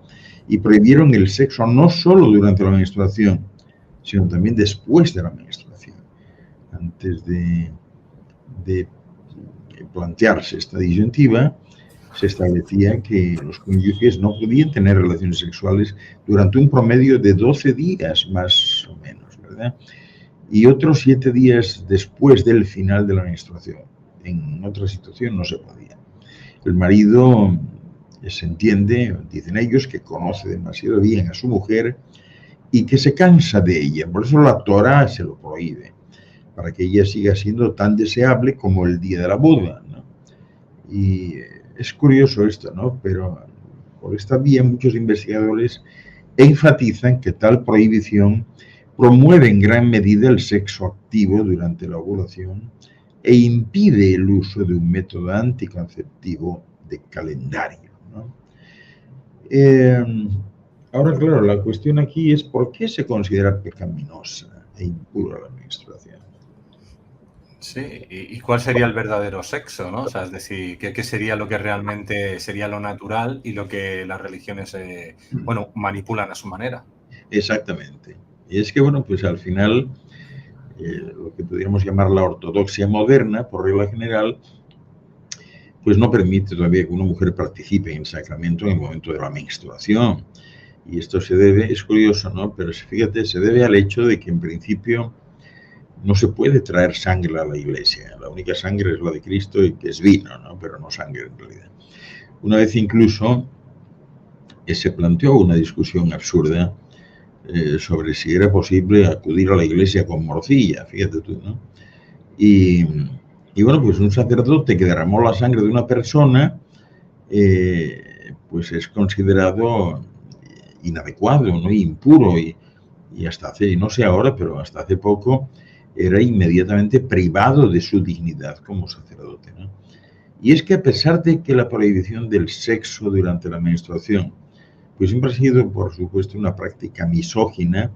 S2: y prohibieron el sexo no solo durante la menstruación, sino también después de la menstruación. Antes de plantearse esta disyuntiva, se establecía que los cónyuges no podían tener relaciones sexuales durante un promedio de 12 días, más o menos, ¿verdad? Y otros 7 días después del final de la menstruación. En otra situación no se podía. El marido se entiende, dicen ellos, que conoce demasiado bien a su mujer y que se cansa de ella. Por eso la Torá se lo prohíbe, para que ella siga siendo tan deseable como el día de la boda, ¿no? Y es curioso esto, ¿no? Pero por esta vía muchos investigadores enfatizan que tal prohibición promueve en gran medida el sexo activo durante la ovulación e impide el uso de un método anticonceptivo de calendario, ¿no? Ahora, claro, la cuestión aquí es ¿por qué se considera pecaminosa e impura la menstruación?
S1: Sí, ¿y cuál sería el verdadero sexo, ¿no? O sea, es decir, ¿qué sería lo que realmente sería lo natural y lo que las religiones, bueno, manipulan a su manera?
S2: Exactamente. Y es que, bueno, pues al final, lo que podríamos llamar la ortodoxia moderna, por regla general, pues no permite todavía que una mujer participe en el sacramento en el momento de la menstruación. Y esto se debe, es curioso, ¿no? Pero fíjate, se debe al hecho de que en principio no se puede traer sangre a la iglesia. La única sangre es la de Cristo y que es vino, ¿no? Pero no sangre en realidad. Una vez incluso se planteó una discusión absurda sobre si era posible acudir a la iglesia con morcilla, fíjate tú, ¿no? Y bueno, pues un sacerdote que derramó la sangre de una persona, pues es considerado inadecuado, ¿no? Impuro y hasta hace, no sé ahora, pero hasta hace poco era inmediatamente privado de su dignidad como sacerdote, ¿no? Y es que a pesar de que la prohibición del sexo durante la menstruación pues siempre ha sido, por supuesto, una práctica misógina,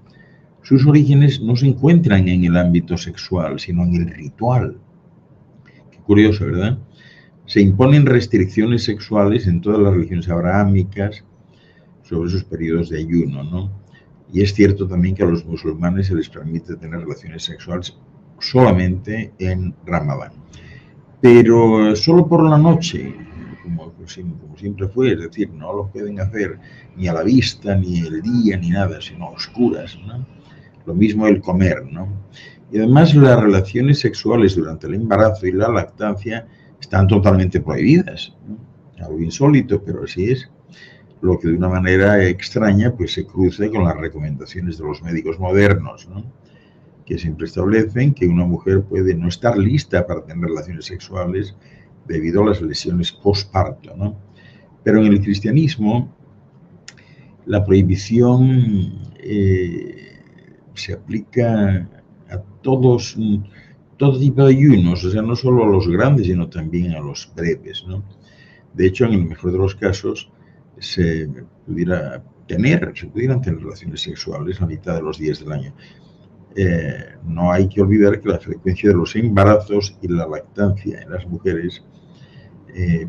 S2: sus orígenes no se encuentran en el ámbito sexual, sino en el ritual. Qué curioso, ¿verdad? Se imponen restricciones sexuales en todas las religiones abrahámicas sobre esos periodos de ayuno, ¿no? Y es cierto también que a los musulmanes se les permite tener relaciones sexuales solamente en Ramadán. Pero solo por la noche, como siempre fue, es decir, no lo pueden hacer ni a la vista, ni el día, ni nada, sino a oscuras, ¿no? Lo mismo el comer, ¿no? Y además las relaciones sexuales durante el embarazo y la lactancia están totalmente prohibidas, ¿no? Algo insólito, pero así es. Lo que de una manera extraña pues se cruza con las recomendaciones de los médicos modernos, ¿no? Que siempre establecen que una mujer puede no estar lista para tener relaciones sexuales debido a las lesiones postparto, ¿no? Pero en el cristianismo la prohibición se aplica a todo tipo de ayunos, o sea, no solo a los grandes, sino también a los breves, ¿no? De hecho, en el mejor de los casos, se pudieran tener relaciones sexuales a mitad de los días del año. No hay que olvidar que la frecuencia de los embarazos y la lactancia en las mujeres,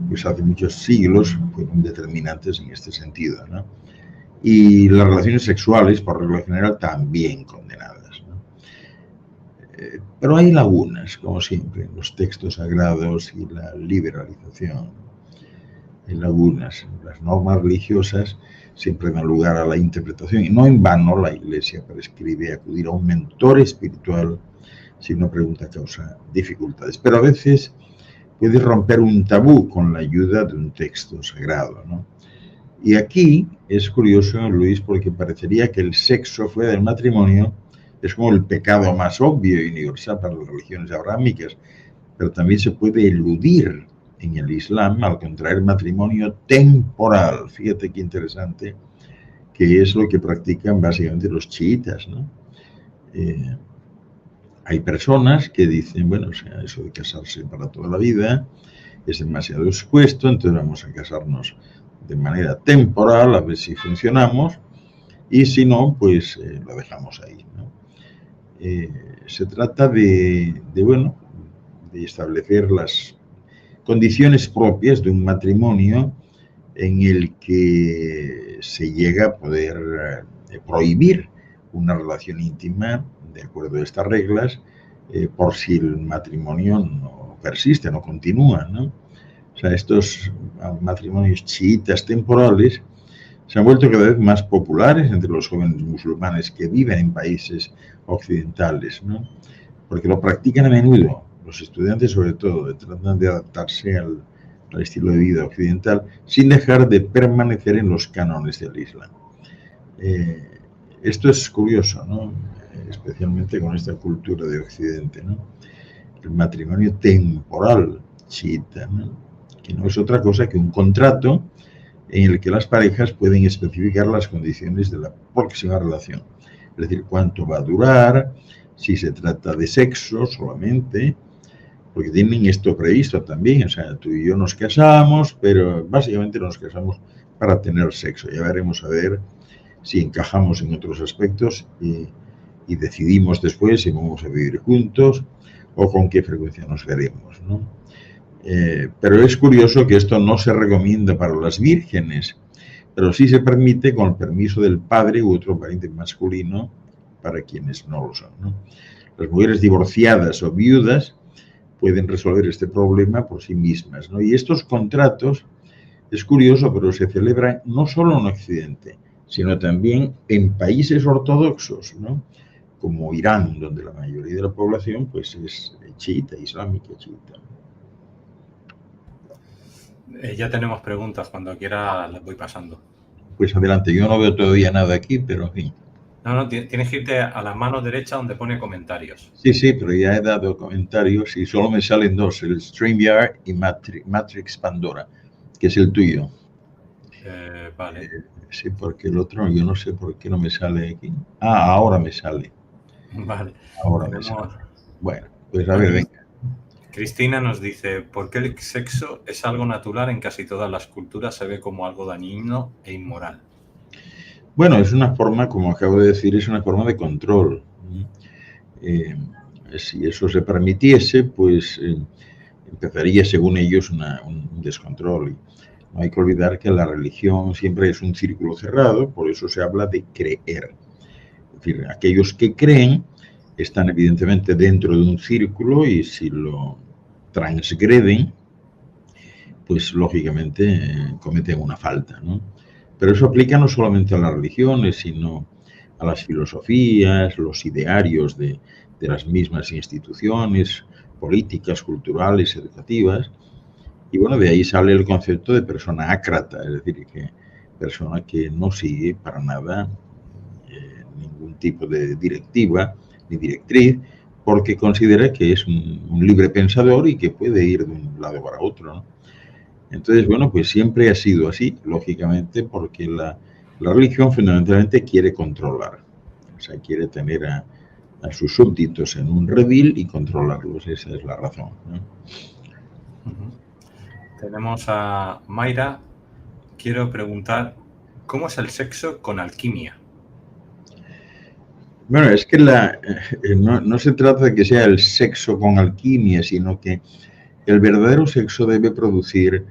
S2: pues hace muchos siglos fueron determinantes en este sentido, ¿no? Y las relaciones sexuales, por regla general, también condenadas, ¿no? Pero hay lagunas, como siempre, en los textos sagrados y la liberalización. hay lagunas. Las normas religiosas siempre dan lugar a la interpretación y no en vano la Iglesia prescribe acudir a un mentor espiritual si una pregunta causa dificultades. Pero a veces puede romper un tabú con la ayuda de un texto sagrado, ¿no? Y aquí es curioso, Luis, porque parecería que el sexo fuera del matrimonio es como el pecado más obvio y universal para las religiones abrahámicas, pero también se puede eludir en el Islam al contraer matrimonio temporal. Fíjate qué interesante, que es lo que practican básicamente los chiitas, ¿no? Hay personas que dicen, bueno, o sea, eso de casarse para toda la vida es demasiado expuesto, entonces vamos a casarnos de manera temporal a ver si funcionamos y si no, pues lo dejamos ahí, ¿no? Se trata de establecer las condiciones propias de un matrimonio en el que se llega a poder prohibir una relación íntima de acuerdo a estas reglas por si el matrimonio no persiste, no continúa, ¿no? O sea, estos matrimonios chiitas temporales se han vuelto cada vez más populares entre los jóvenes musulmanes que viven en países occidentales, ¿no? Porque lo practican a menudo. Los estudiantes, sobre todo, tratan de adaptarse al estilo de vida occidental sin dejar de permanecer en los cánones del Islam. Esto es curioso, ¿no? Especialmente con esta cultura de Occidente, ¿no? El matrimonio temporal chiita, ¿no? Que no es otra cosa que un contrato en el que las parejas pueden especificar las condiciones de la próxima relación. Es decir, cuánto va a durar, si se trata de sexo solamente, porque tienen esto previsto también. O sea, tú y yo nos casamos, pero básicamente nos casamos para tener sexo. Ya veremos a ver si encajamos en otros aspectos y decidimos después si vamos a vivir juntos o con qué frecuencia nos veremos, ¿no? Pero es curioso que esto no se recomienda para las vírgenes, pero sí se permite con el permiso del padre u otro pariente masculino para quienes no lo son, ¿no? Las mujeres divorciadas o viudas pueden resolver este problema por sí mismas, ¿no? Y estos contratos, es curioso, pero se celebran no solo en Occidente, sino también en países ortodoxos, ¿no? Como Irán, donde la mayoría de la población pues es chiita, islámica chiita.
S1: Ya tenemos preguntas, cuando quiera las voy pasando.
S2: Pues adelante, yo no veo todavía nada aquí, pero en fin.
S1: No, tienes que irte a la mano derecha donde pone comentarios.
S2: Sí, pero ya he dado comentarios y solo me salen dos, el StreamYard y Matrix Pandora, que es el tuyo.
S1: Vale.
S2: Sí, porque el otro, yo no sé por qué no me sale aquí. Ah, ahora me sale.
S1: Vale.
S2: Ahora me sale. Bueno, pues a ver, venga.
S1: Cristina nos dice, ¿por qué el sexo es algo natural en casi todas las culturas? Se ve como algo dañino e inmoral.
S2: Bueno, es una forma, como acabo de decir, es una forma de control. Si eso se permitiese, pues empezaría, según ellos, un descontrol. Y no hay que olvidar que la religión siempre es un círculo cerrado, por eso se habla de creer. Es decir, aquellos que creen están evidentemente dentro de un círculo y si lo transgreden, pues lógicamente cometen una falta, ¿no? Pero eso aplica no solamente a las religiones, sino a las filosofías, los idearios de las mismas instituciones políticas, culturales, educativas. Y bueno, de ahí sale el concepto de persona ácrata, es decir, que persona que no sigue para nada ningún tipo de directiva ni directriz, porque considera que es un libre pensador y que puede ir de un lado para otro, ¿no? Entonces, bueno, pues siempre ha sido así, lógicamente, porque la religión fundamentalmente quiere controlar, o sea, quiere tener a sus súbditos en un redil y controlarlos, esa es la razón, ¿no?
S1: Tenemos a Mayra. Quiero preguntar, ¿cómo es el sexo con alquimia?
S2: Bueno, es que no se trata de que sea el sexo con alquimia, sino que el verdadero sexo debe producir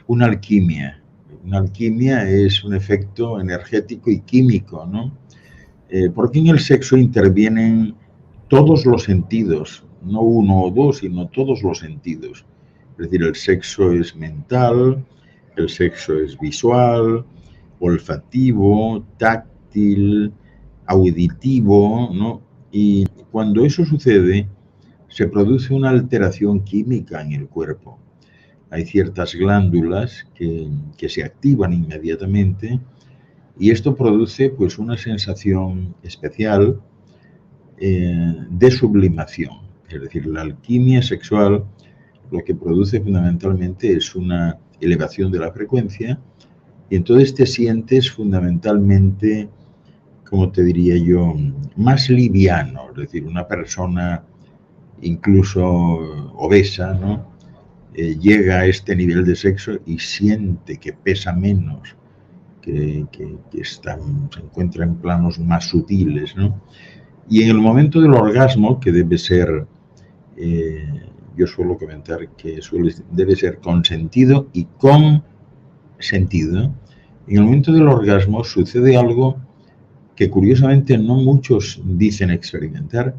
S2: una alquimia. Una alquimia es un efecto energético y químico, ¿no? Porque en el sexo intervienen todos los sentidos, no uno o dos, sino todos los sentidos. Es decir, el sexo es mental, El sexo es visual, olfativo, táctil, auditivo, ¿no? Y cuando eso sucede, se produce una alteración química en el cuerpo. Hay ciertas glándulas que se activan inmediatamente y esto produce pues una sensación especial de sublimación. Es decir, la alquimia sexual lo que produce fundamentalmente es una elevación de la frecuencia y entonces te sientes fundamentalmente, como te diría yo, más liviano. Es decir, una persona incluso obesa, ¿no? Llega a este nivel de sexo y siente que pesa menos, que se encuentra en planos más sutiles, ¿no? Y en el momento del orgasmo, que debe ser, yo suelo comentar que debe ser consentido y con sentido, en el momento del orgasmo sucede algo que curiosamente no muchos dicen experimentar,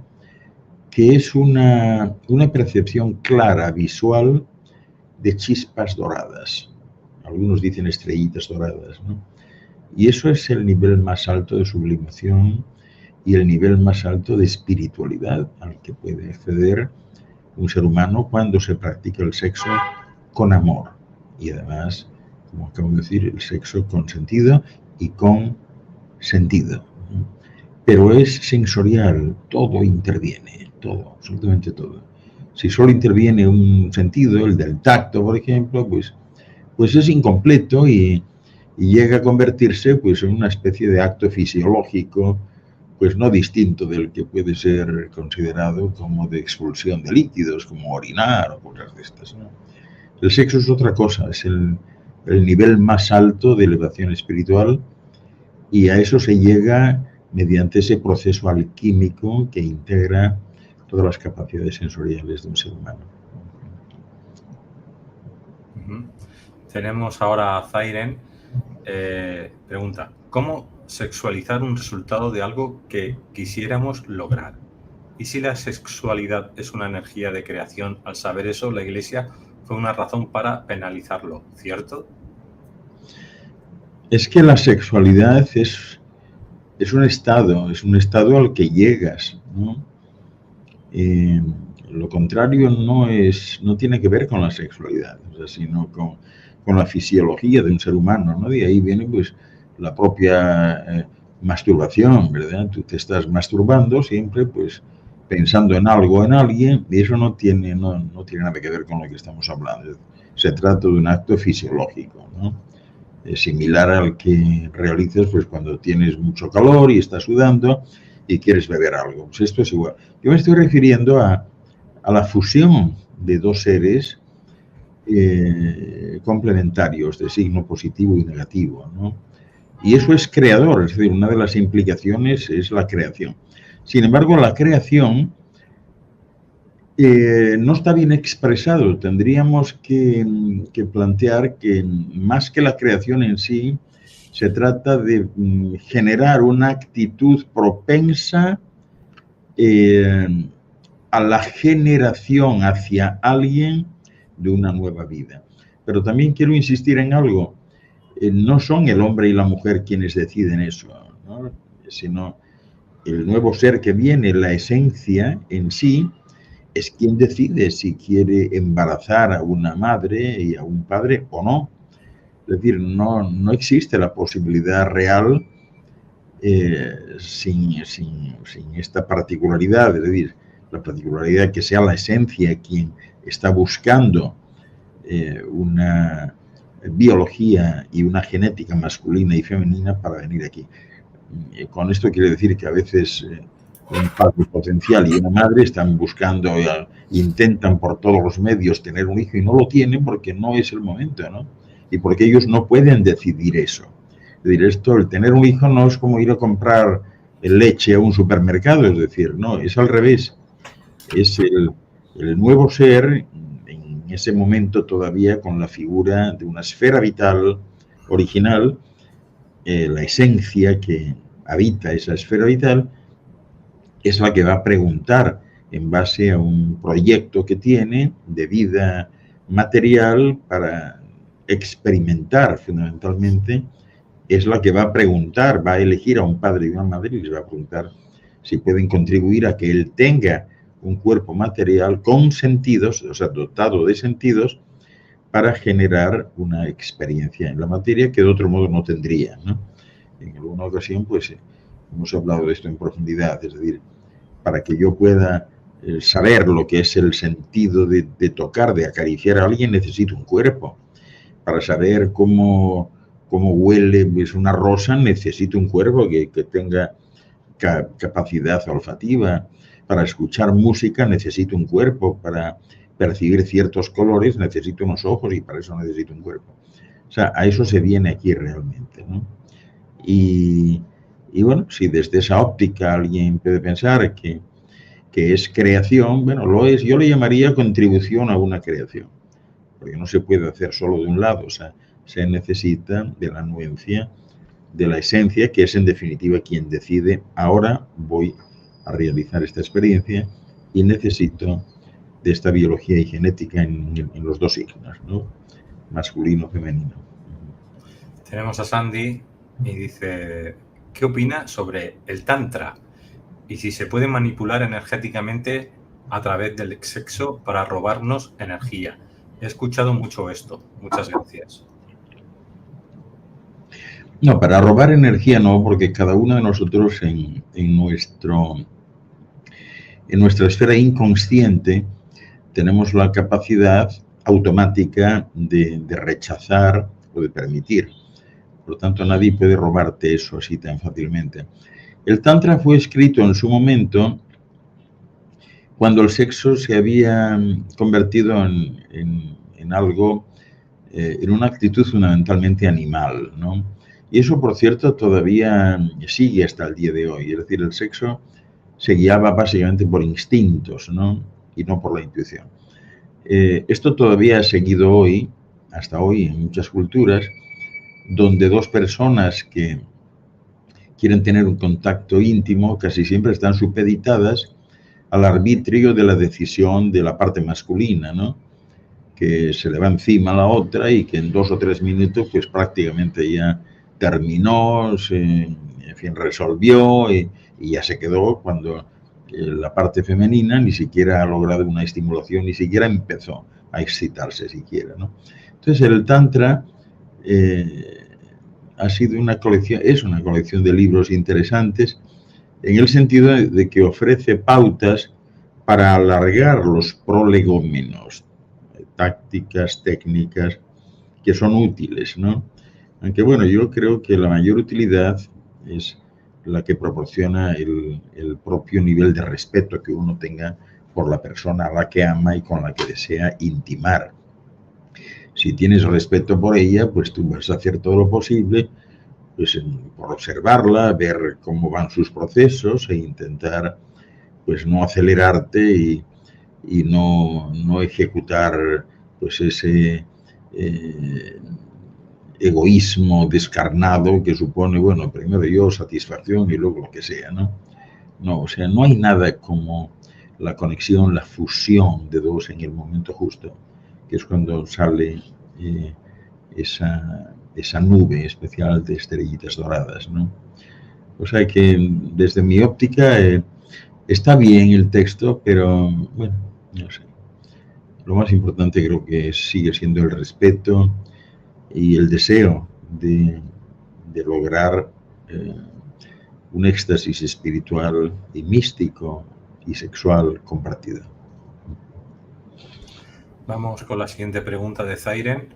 S2: que es una percepción clara, visual, de chispas doradas. Algunos dicen estrellitas doradas, ¿no? Y eso es el nivel más alto de sublimación y el nivel más alto de espiritualidad al que puede acceder un ser humano cuando se practica el sexo con amor. Y además, como acabo de decir, el sexo con sentido y con sentido. Pero es sensorial, todo interviene, todo, absolutamente todo. Si solo interviene un sentido, el del tacto, por ejemplo, pues es incompleto y llega a convertirse pues, en una especie de acto fisiológico, pues no distinto del que puede ser considerado como de expulsión de líquidos, como orinar o cosas de estas, ¿no? El sexo es otra cosa, es el nivel más alto de elevación espiritual y a eso se llega mediante ese proceso alquímico que integra todas las capacidades sensoriales de un ser humano.
S1: Tenemos ahora a Zairen. Pregunta, ¿cómo sexualizar un resultado de algo que quisiéramos lograr? Y si la sexualidad es una energía de creación, al saber eso, la Iglesia fue una razón para penalizarlo, ¿cierto?
S2: Es que la sexualidad es un estado al que llegas, ¿no? Lo contrario no tiene que ver con la sexualidad, o sea, sino con la fisiología de un ser humano, ¿no? De ahí viene pues la propia masturbación, ¿verdad? Tú te estás masturbando siempre pues pensando en algo o en alguien y eso no tiene nada que ver con lo que estamos hablando. Se trata de un acto fisiológico, ¿no? Similar al que realizas pues cuando tienes mucho calor y estás sudando y quieres beber algo. Pues esto es igual. Yo me estoy refiriendo a la fusión de dos seres complementarios de signo positivo y negativo, ¿no? Y eso es creador, es decir, una de las implicaciones es la creación. Sin embargo, la creación no está bien expresado. Tendríamos que plantear que más que la creación en sí, se trata de generar una actitud propensa a la generación hacia alguien de una nueva vida. Pero también quiero insistir en algo. No son el hombre y la mujer quienes deciden eso, ¿no? Sino el nuevo ser que viene, la esencia en sí, es quien decide si quiere embarazar a una madre y a un padre o no. Es decir, no existe la posibilidad real sin esta particularidad, es decir, la particularidad que sea la esencia quien está buscando una biología y una genética masculina y femenina para venir aquí. Con esto quiere decir que a veces un padre potencial y una madre están buscando, intentan por todos los medios tener un hijo y no lo tienen porque no es el momento, ¿no? Y porque ellos no pueden decidir eso. Es decir, el tener un hijo no es como ir a comprar leche a un supermercado, es decir, no, es al revés. Es el nuevo ser, en ese momento todavía con la figura de una esfera vital original, la esencia que habita esa esfera vital, es la que va a preguntar en base a un proyecto que tiene de vida material para experimentar fundamentalmente es la que va a preguntar, va a elegir a un padre y una madre y les va a preguntar si pueden contribuir a que él tenga un cuerpo material con sentidos, o sea, dotado de sentidos, para generar una experiencia en la materia que de otro modo no tendría, ¿no? En alguna ocasión, pues, hemos hablado de esto en profundidad, es decir, para que yo pueda saber lo que es el sentido de tocar, de acariciar a alguien, necesito un cuerpo. Para saber cómo huele pues, una rosa, necesito un cuerpo que tenga capacidad olfativa. Para escuchar música necesito un cuerpo. Para percibir ciertos colores necesito unos ojos y para eso necesito un cuerpo. O sea, a eso se viene aquí realmente, ¿no? Y bueno, si desde esa óptica alguien puede pensar que es creación, bueno, lo es. Yo le llamaría contribución a una creación, porque no se puede hacer solo de un lado, o sea, se necesita de la anuencia, de la esencia, que es en definitiva quien decide, ahora voy a realizar esta experiencia y necesito de esta biología y genética en los dos signos, ¿no? Masculino, femenino.
S1: Tenemos a Sandy y dice, ¿qué opina sobre el Tantra? Y si se puede manipular energéticamente a través del sexo para robarnos energía. He escuchado mucho esto. Muchas gracias.
S2: No, para robar energía no, porque cada uno de nosotros en nuestra esfera inconsciente tenemos la capacidad automática de rechazar o de permitir. Por lo tanto, nadie puede robarte eso así tan fácilmente. El Tantra fue escrito en su momento cuando el sexo se había convertido en algo, en una actitud fundamentalmente animal, ¿no? Y eso, por cierto, todavía sigue hasta el día de hoy. Es decir, el sexo se guiaba básicamente por instintos, ¿no? Y no por la intuición. Esto todavía ha seguido hoy, hasta hoy, en muchas culturas, donde dos personas que quieren tener un contacto íntimo casi siempre están supeditadas al arbitrio de la decisión de la parte masculina, ¿no? Que se le va encima a la otra y que en 2 o 3 minutos pues prácticamente ya terminó, en fin, resolvió y ya se quedó cuando la parte femenina ni siquiera ha logrado una estimulación, ni siquiera empezó a excitarse siquiera, ¿no? Entonces el Tantra ha sido es una colección de libros interesantes en el sentido de que ofrece pautas para alargar los prolegómenos, tácticas, técnicas que son útiles, ¿no? Aunque bueno, yo creo que la mayor utilidad es la que proporciona el propio nivel de respeto que uno tenga por la persona a la que ama y con la que desea intimar. Si tienes respeto por ella, pues tú vas a hacer todo lo posible pues, por observarla, ver cómo van sus procesos e intentar pues no acelerarte y no ejecutar pues ese egoísmo descarnado que supone, bueno, primero yo, satisfacción y luego lo que sea, ¿no? No, o sea, no hay nada como la conexión, la fusión de dos en el momento justo, que es cuando sale esa nube especial de estrellitas doradas, ¿no? O sea que desde mi óptica está bien el texto, pero bueno, no sé. Lo más importante creo que sigue siendo el respeto y el deseo de lograr un éxtasis espiritual y místico y sexual compartido.
S1: Vamos con la siguiente pregunta de Zairen.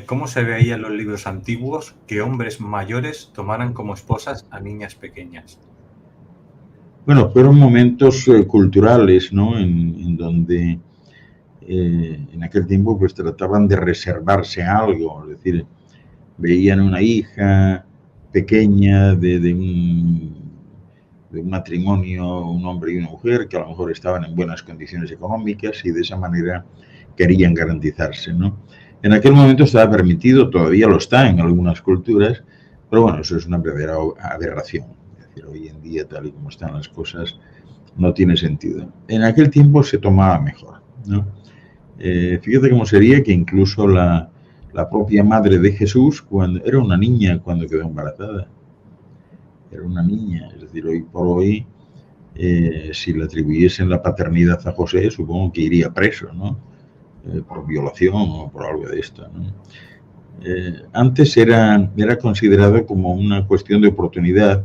S1: ¿Cómo se veía en los libros antiguos que hombres mayores tomaran como esposas a niñas pequeñas?
S2: Bueno, fueron momentos culturales, ¿no? En donde en aquel tiempo pues trataban de reservarse algo, es decir, veían una hija pequeña de un matrimonio, un hombre y una mujer que a lo mejor estaban en buenas condiciones económicas y de esa manera querían garantizarse, ¿no? En aquel momento estaba permitido, todavía lo está en algunas culturas, pero bueno, eso es una verdadera aberración. Es decir, hoy en día, tal y como están las cosas, no tiene sentido. En aquel tiempo se tomaba mejor, ¿no? Fíjate cómo sería que incluso la la propia madre de Jesús cuando era una niña cuando quedó embarazada. Era una niña, es decir, hoy por hoy, si le atribuyesen la paternidad a José, supongo que iría preso, ¿no? Por violación o por algo de esto, ¿no? Antes era considerado como una cuestión de oportunidad,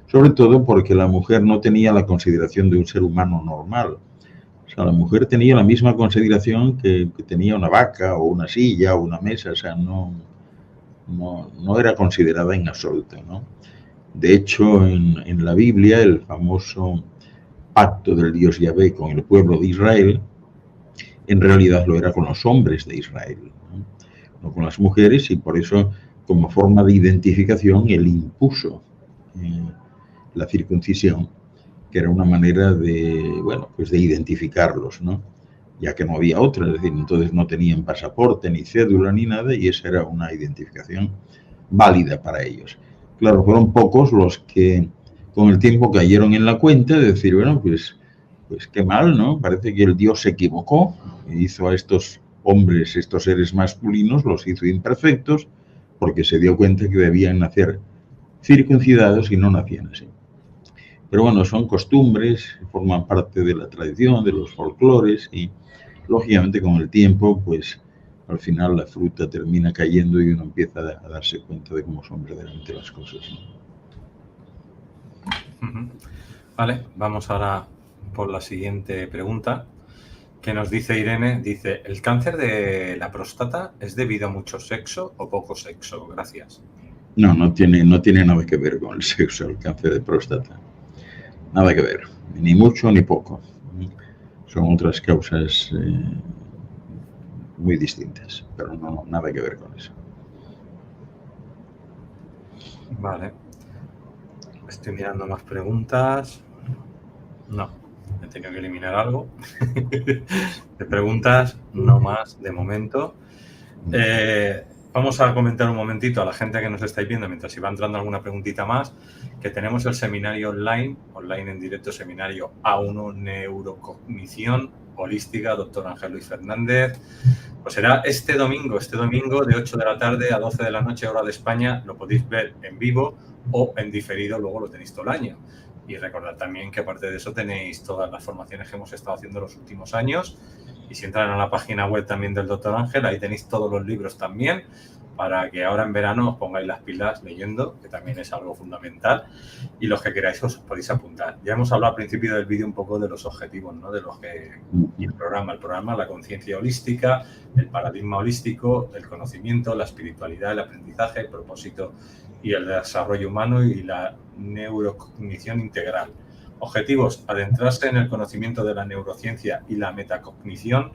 S2: sobre todo porque la mujer no tenía la consideración de un ser humano normal. O sea, la mujer tenía la misma consideración que tenía una vaca o una silla o una mesa, o sea, no era considerada en absoluto, ¿no? De hecho, en la Biblia, el famoso pacto del Dios Yahvé con el pueblo de Israel, en realidad lo era con los hombres de Israel, no con las mujeres, y por eso, como forma de identificación, él impuso la circuncisión, que era una manera de, bueno, pues de identificarlos, ¿no? Ya que no había otra, es decir, entonces no tenían pasaporte, ni cédula, ni nada, y esa era una identificación válida para ellos. Claro, fueron pocos los que con el tiempo cayeron en la cuenta de decir, bueno, pues qué mal, ¿no? Parece que el Dios se equivocó, hizo a estos hombres, estos seres masculinos, los hizo imperfectos, porque se dio cuenta que debían nacer circuncidados y no nacían así. Pero bueno, son costumbres, forman parte de la tradición, de los folclores y, lógicamente, con el tiempo, pues al final la fruta termina cayendo y uno empieza a darse cuenta de cómo son verdaderamente las cosas, ¿no?
S1: Vale, vamos ahora por la siguiente pregunta que nos dice Irene. Dice, ¿el cáncer de la próstata es debido a mucho sexo o poco sexo? Gracias.
S2: No tiene nada que ver con el sexo, el cáncer de próstata. Nada que ver, ni mucho ni poco. Son otras causas muy distintas, pero no nada que ver con eso.
S1: Vale. Estoy mirando más preguntas. No, he tenido que eliminar algo. De preguntas, no más de momento. Vamos a comentar un momentito a la gente que nos estáis viendo, mientras si va entrando alguna preguntita más, que tenemos el seminario online en directo, seminario A1 Neurocognición Holística, doctor Ángel Luis Fernández. Pues será este domingo de 8 de la tarde a 12 de la noche, hora de España. Lo podéis ver en vivo o en diferido, luego lo tenéis todo el año. Y recordad también que aparte de eso tenéis todas las formaciones que hemos estado haciendo los últimos años. Y si entran a la página web también del Dr. Ángel, ahí tenéis todos los libros también, para que ahora en verano os pongáis las pilas leyendo, que también es algo fundamental. Y los que queráis os podéis apuntar. Ya hemos hablado al principio del vídeo un poco de los objetivos, ¿no? De los que el programa, la conciencia holística, el paradigma holístico, el conocimiento, la espiritualidad, el aprendizaje, el propósito y el desarrollo humano y la neurocognición integral. Objetivos: adentrarse en el conocimiento de la neurociencia y la metacognición.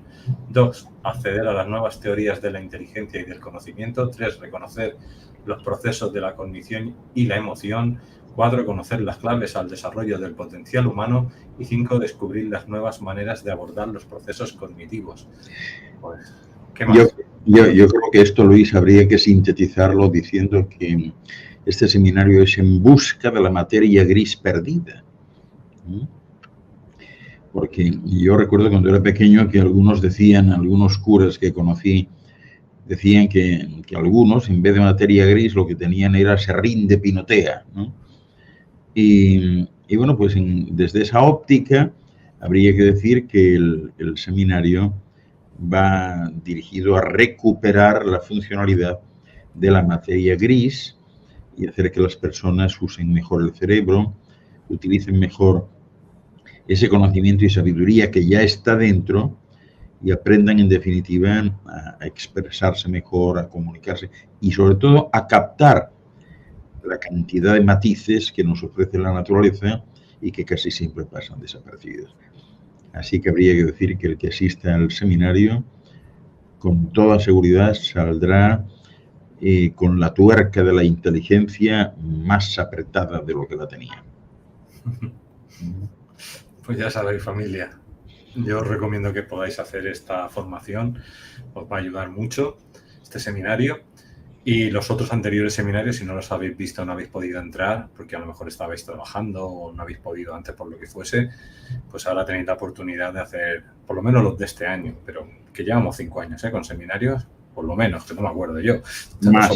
S1: 2. Acceder a las nuevas teorías de la inteligencia y del conocimiento. 3. Reconocer los procesos de la cognición y la emoción. 4. Conocer las claves al desarrollo del potencial humano. Y 5. Descubrir las nuevas maneras de abordar los procesos cognitivos. Pues, ¿qué más?
S2: Yo creo que esto, Luis, habría que sintetizarlo diciendo que este seminario es en busca de la materia gris perdida. Porque yo recuerdo cuando era pequeño que algunos curas que conocí, decían que algunos, en vez de materia gris, lo que tenían era serrín de pinotea, ¿no? Y bueno, pues desde esa óptica habría que decir que el seminario va dirigido a recuperar la funcionalidad de la materia gris y hacer que las personas usen mejor el cerebro, utilicen mejor ese conocimiento y sabiduría que ya está dentro y aprendan, en definitiva, a expresarse mejor, a comunicarse y, sobre todo, a captar la cantidad de matices que nos ofrece la naturaleza y que casi siempre pasan desapercibidos. Así que habría que decir que el que asista al seminario, con toda seguridad, saldrá con la tuerca de la inteligencia más apretada de lo que la tenía.
S1: Pues ya sabéis, familia, yo os recomiendo que podáis hacer esta formación, os va a ayudar mucho este seminario. Y los otros anteriores seminarios, si no los habéis visto, no habéis podido entrar porque a lo mejor estabais trabajando o no habéis podido antes por lo que fuese, pues ahora tenéis la oportunidad de hacer por lo menos los de este año, pero que llevamos 5 años con seminarios por lo menos, que no me acuerdo yo. O sea,
S2: Más,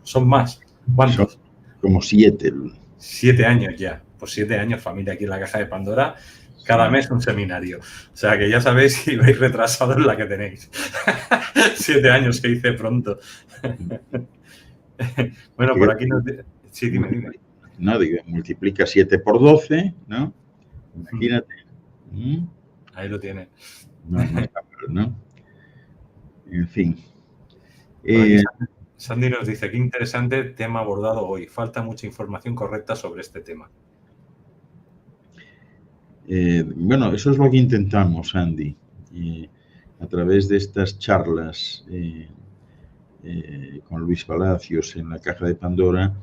S1: son más. ¿Cuántos?
S2: son como 7.
S1: 7 años ya. Pues 7 años, familia, aquí en la Caja de Pandora. Cada mes un seminario. O sea, que ya sabéis si vais retrasados en la que tenéis. 7 años se dice pronto. Bueno, por aquí nos... Sí, dime.
S2: No, digo, multiplica 7 por 12, ¿no? Imagínate.
S1: Ahí lo tiene.
S2: No está mal, ¿no? En fin.
S1: Sandy nos dice, qué interesante tema abordado hoy. Falta mucha información correcta sobre este tema.
S2: Bueno, eso es lo que intentamos, Andy, a través de estas charlas con Luis Palacios en la Caja de Pandora,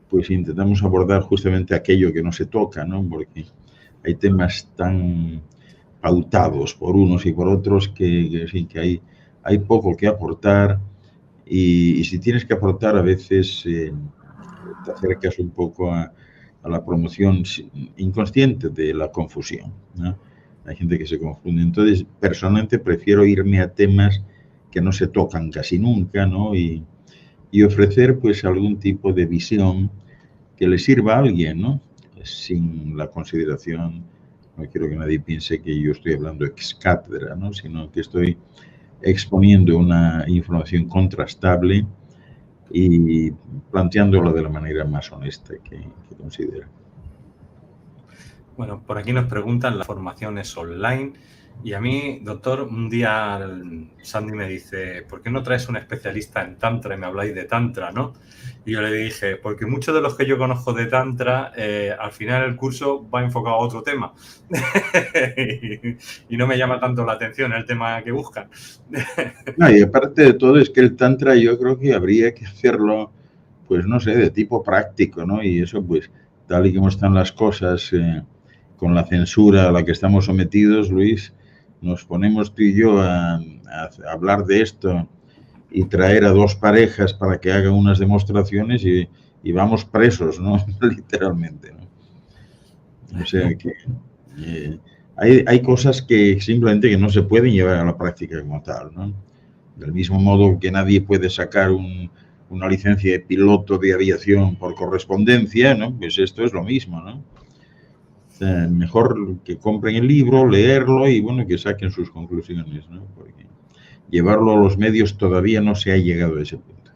S2: pues intentamos abordar justamente aquello que no se toca, ¿no? Porque hay temas tan pautados por unos y por otros que hay poco que aportar y si tienes que aportar a veces te acercas un poco a la promoción inconsciente de la confusión, ¿no? Hay gente que se confunde. Entonces, personalmente prefiero irme a temas que no se tocan casi nunca, ¿no? Y ofrecer pues algún tipo de visión que le sirva a alguien, ¿no? Sin la consideración, no quiero que nadie piense que yo estoy hablando ex cátedra, ¿no? Sino que estoy exponiendo una información contrastable y planteándola de la manera más honesta que considero.
S1: Bueno, por aquí nos preguntan, la formación es online y a mí, doctor, un día Sandy me dice, ¿por qué no traes un especialista en Tantra y me habláis de Tantra, no? Y yo le dije, porque muchos de los que yo conozco de Tantra, al final el curso va enfocado a otro tema y no me llama tanto la atención el tema que buscan.
S2: No, y aparte de todo es que el Tantra yo creo que habría que hacerlo, pues no sé, de tipo práctico, ¿no? Y eso pues, tal y como están las cosas, con la censura a la que estamos sometidos, Luis, nos ponemos tú y yo a hablar de esto y traer a 2 parejas para que hagan unas demostraciones y vamos presos, ¿no? Literalmente, ¿no? O sea que hay cosas que simplemente que no se pueden llevar a la práctica como tal, ¿no? Del mismo modo que nadie puede sacar una licencia de piloto de aviación por correspondencia, ¿no? Pues esto es lo mismo, ¿no? Mejor que compren el libro, leerlo y, bueno, que saquen sus conclusiones, ¿no? Porque llevarlo a los medios todavía no se ha llegado a ese punto.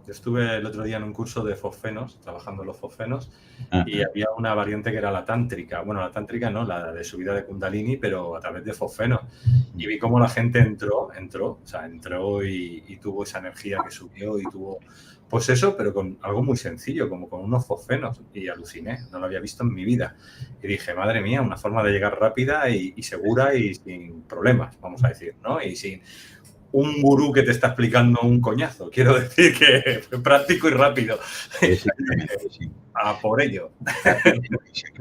S1: Yo estuve el otro día en un curso de fosfenos, trabajando los fosfenos, y había una variante que era la tántrica. Bueno, la tántrica no, la de subida de Kundalini, pero a través de fosfenos. Y vi cómo la gente entró y tuvo esa energía que subió y tuvo... Pues eso, pero con algo muy sencillo, como con unos fosfenos. Y aluciné, no lo había visto en mi vida. Y dije, madre mía, una forma de llegar rápida y segura y sin problemas, vamos a decir, ¿no? Y sin un gurú que te está explicando un coñazo. Quiero decir que fue práctico y rápido.
S2: Exactamente, sí.
S1: A por ello.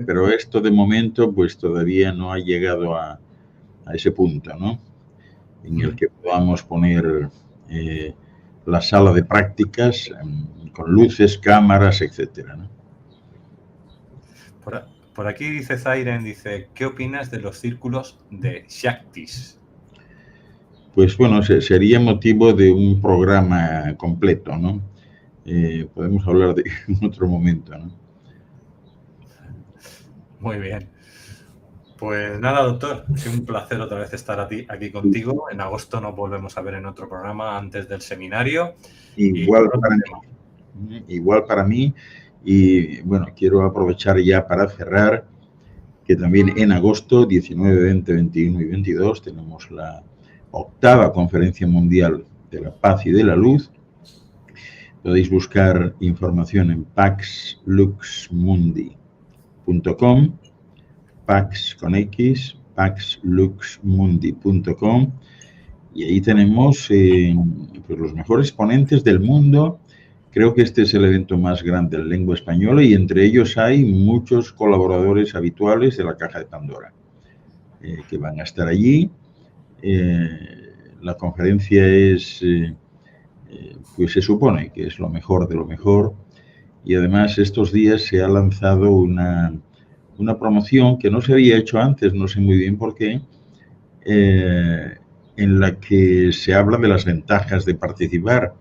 S2: Pero esto de momento, pues todavía no ha llegado a ese punto, ¿no? En el que podamos poner... la sala de prácticas con luces, cámaras, etcétera, ¿no?
S1: Por aquí dice Zairen, dice, ¿qué opinas de los círculos de Shaktis?
S2: Pues bueno, sería motivo de un programa completo, ¿no? Podemos hablar de en otro momento, ¿no?
S1: Muy bien. Pues nada, doctor, ha sido un placer otra vez estar aquí contigo. En agosto nos volvemos a ver en otro programa antes del seminario.
S2: Igual para mí. Y bueno, quiero aprovechar ya para cerrar que también en agosto 19, 20, 21 y 22 tenemos la 8ª Conferencia Mundial de la Paz y de la Luz. Podéis buscar información en paxluxmundi.com, Pax con X, paxluxmundi.com, y ahí tenemos pues los mejores ponentes del mundo. Creo que este es el evento más grande en lengua española y entre ellos hay muchos colaboradores habituales de la Caja de Pandora que van a estar allí. La conferencia es, pues se supone que es lo mejor de lo mejor, y además estos días se ha lanzado una promoción que no se había hecho antes, no sé muy bien por qué, en la que se habla de las ventajas de participar.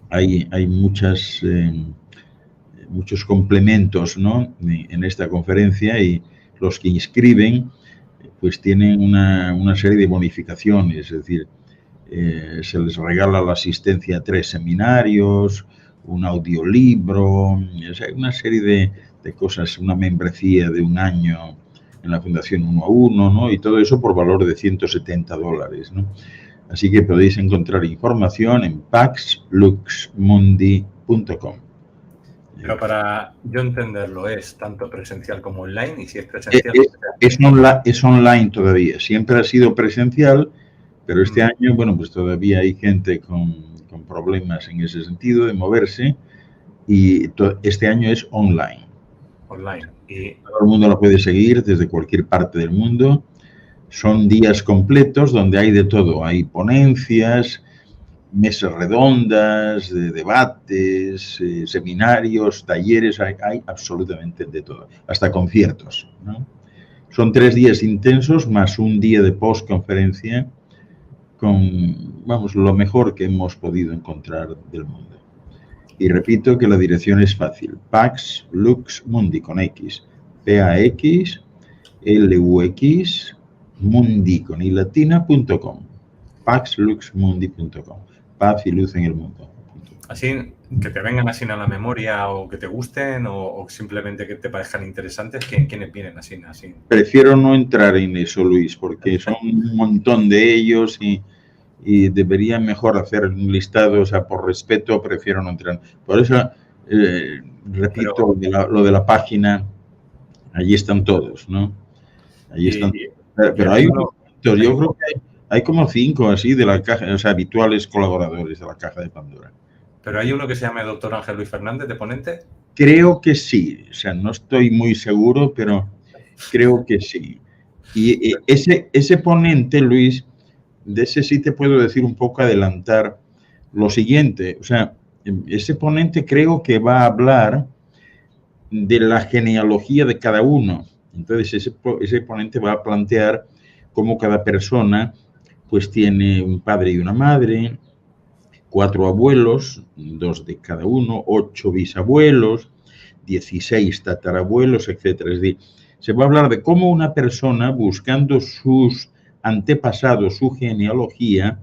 S2: Hay muchos complementos, ¿no?, en esta conferencia, y los que inscriben pues tienen una serie de bonificaciones, es decir, se les regala la asistencia a 3 seminarios, un audiolibro, una serie de cosas, una membresía de 1 año en la Fundación 1 a 1, ¿no?, y todo eso por valor de $170, ¿no? Así que podéis encontrar información en paxluxmundi.com.
S1: Pero para yo entenderlo, ¿es tanto presencial como online? Y si es presencial...
S2: Es online todavía. Siempre ha sido presencial, pero este año, bueno, pues todavía hay gente con problemas en ese sentido de moverse, y este año es online.
S1: Online. Y
S2: todo el mundo lo puede seguir desde cualquier parte del mundo. Son días completos donde hay de todo. Hay ponencias, mesas redondas, de debates, seminarios, talleres, hay absolutamente de todo, hasta conciertos, ¿no? Son 3 días intensos más un día de postconferencia con, vamos, lo mejor que hemos podido encontrar del mundo. Y repito que la dirección es fácil: Pax Lux Mundi con X, PAX LUX Mundi con I latina.com, paxluxmundi.com, paz y luz en el mundo.
S1: Así, que te vengan así a la memoria, o que te gusten, o simplemente que te parezcan interesantes, ¿quiénes vienen así?
S2: Prefiero no entrar en eso, Luis, porque son un montón de ellos y debería mejor hacer un listado, o sea, por respeto prefiero no entrar. Por eso, repito, lo de la página, allí están todos, ¿no? Allí están. Pero hay unos, yo creo que hay como 5 así de la caja, o sea, habituales colaboradores de la Caja de Pandora.
S1: ¿Pero hay uno que se llame Dr. Ángel Luis Fernández de ponente?
S2: Creo que sí, o sea, no estoy muy seguro, pero creo que sí. Y ese ponente, Luis, de ese sí te puedo decir un poco, adelantar lo siguiente. O sea, ese ponente creo que va a hablar de la genealogía de cada uno. Entonces, ese ponente va a plantear cómo cada persona pues tiene un padre y una madre, 4 abuelos, 2 de cada uno, 8 bisabuelos, 16 tatarabuelos, etcétera. Es decir, se va a hablar de cómo una persona, buscando sus antepasados, su genealogía,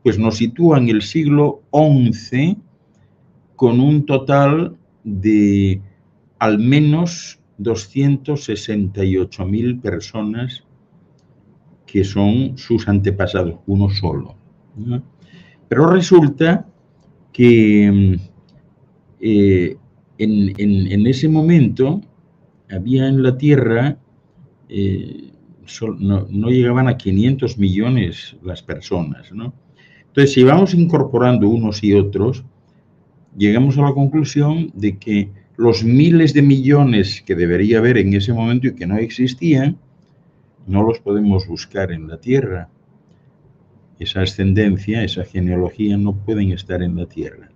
S2: pues nos sitúa en el siglo XI con un total de al menos 268.000 personas que son sus antepasados, uno solo, ¿no? Pero resulta que en ese momento había en la Tierra, no llegaban a 500 millones las personas, ¿no? Entonces, si vamos incorporando unos y otros, llegamos a la conclusión de que los miles de millones que debería haber en ese momento y que no existían, no los podemos buscar en la Tierra. Esa ascendencia, esa genealogía no pueden estar en la Tierra.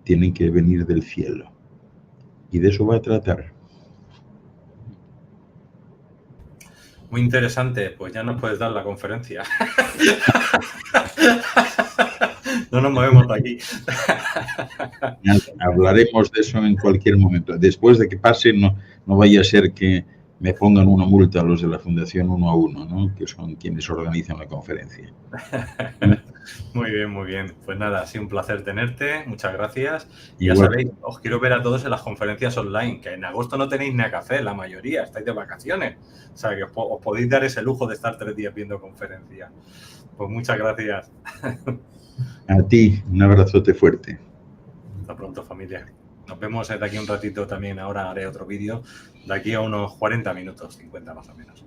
S2: Tienen que venir del cielo. Y de eso va a tratar.
S1: Muy interesante. Pues ya nos puedes dar la conferencia. No nos movemos de aquí.
S2: Hablaremos de eso en cualquier momento. Después de que pase, no vaya a ser que me pongan una multa a los de la Fundación 1 a 1, ¿no?, que son quienes organizan la conferencia.
S1: Muy bien, muy bien. Pues nada, ha sido un placer tenerte. Muchas gracias. Y ya sabéis, os quiero ver a todos en las conferencias online, que en agosto no tenéis ni a café, la mayoría, estáis de vacaciones. O sea, que os podéis dar ese lujo de estar 3 días viendo conferencias. Pues muchas gracias.
S2: A ti, un abrazote fuerte.
S1: Hasta pronto, familia. Nos vemos de aquí un ratito también. Ahora haré otro vídeo de aquí a unos 40 minutos, 50 más o menos.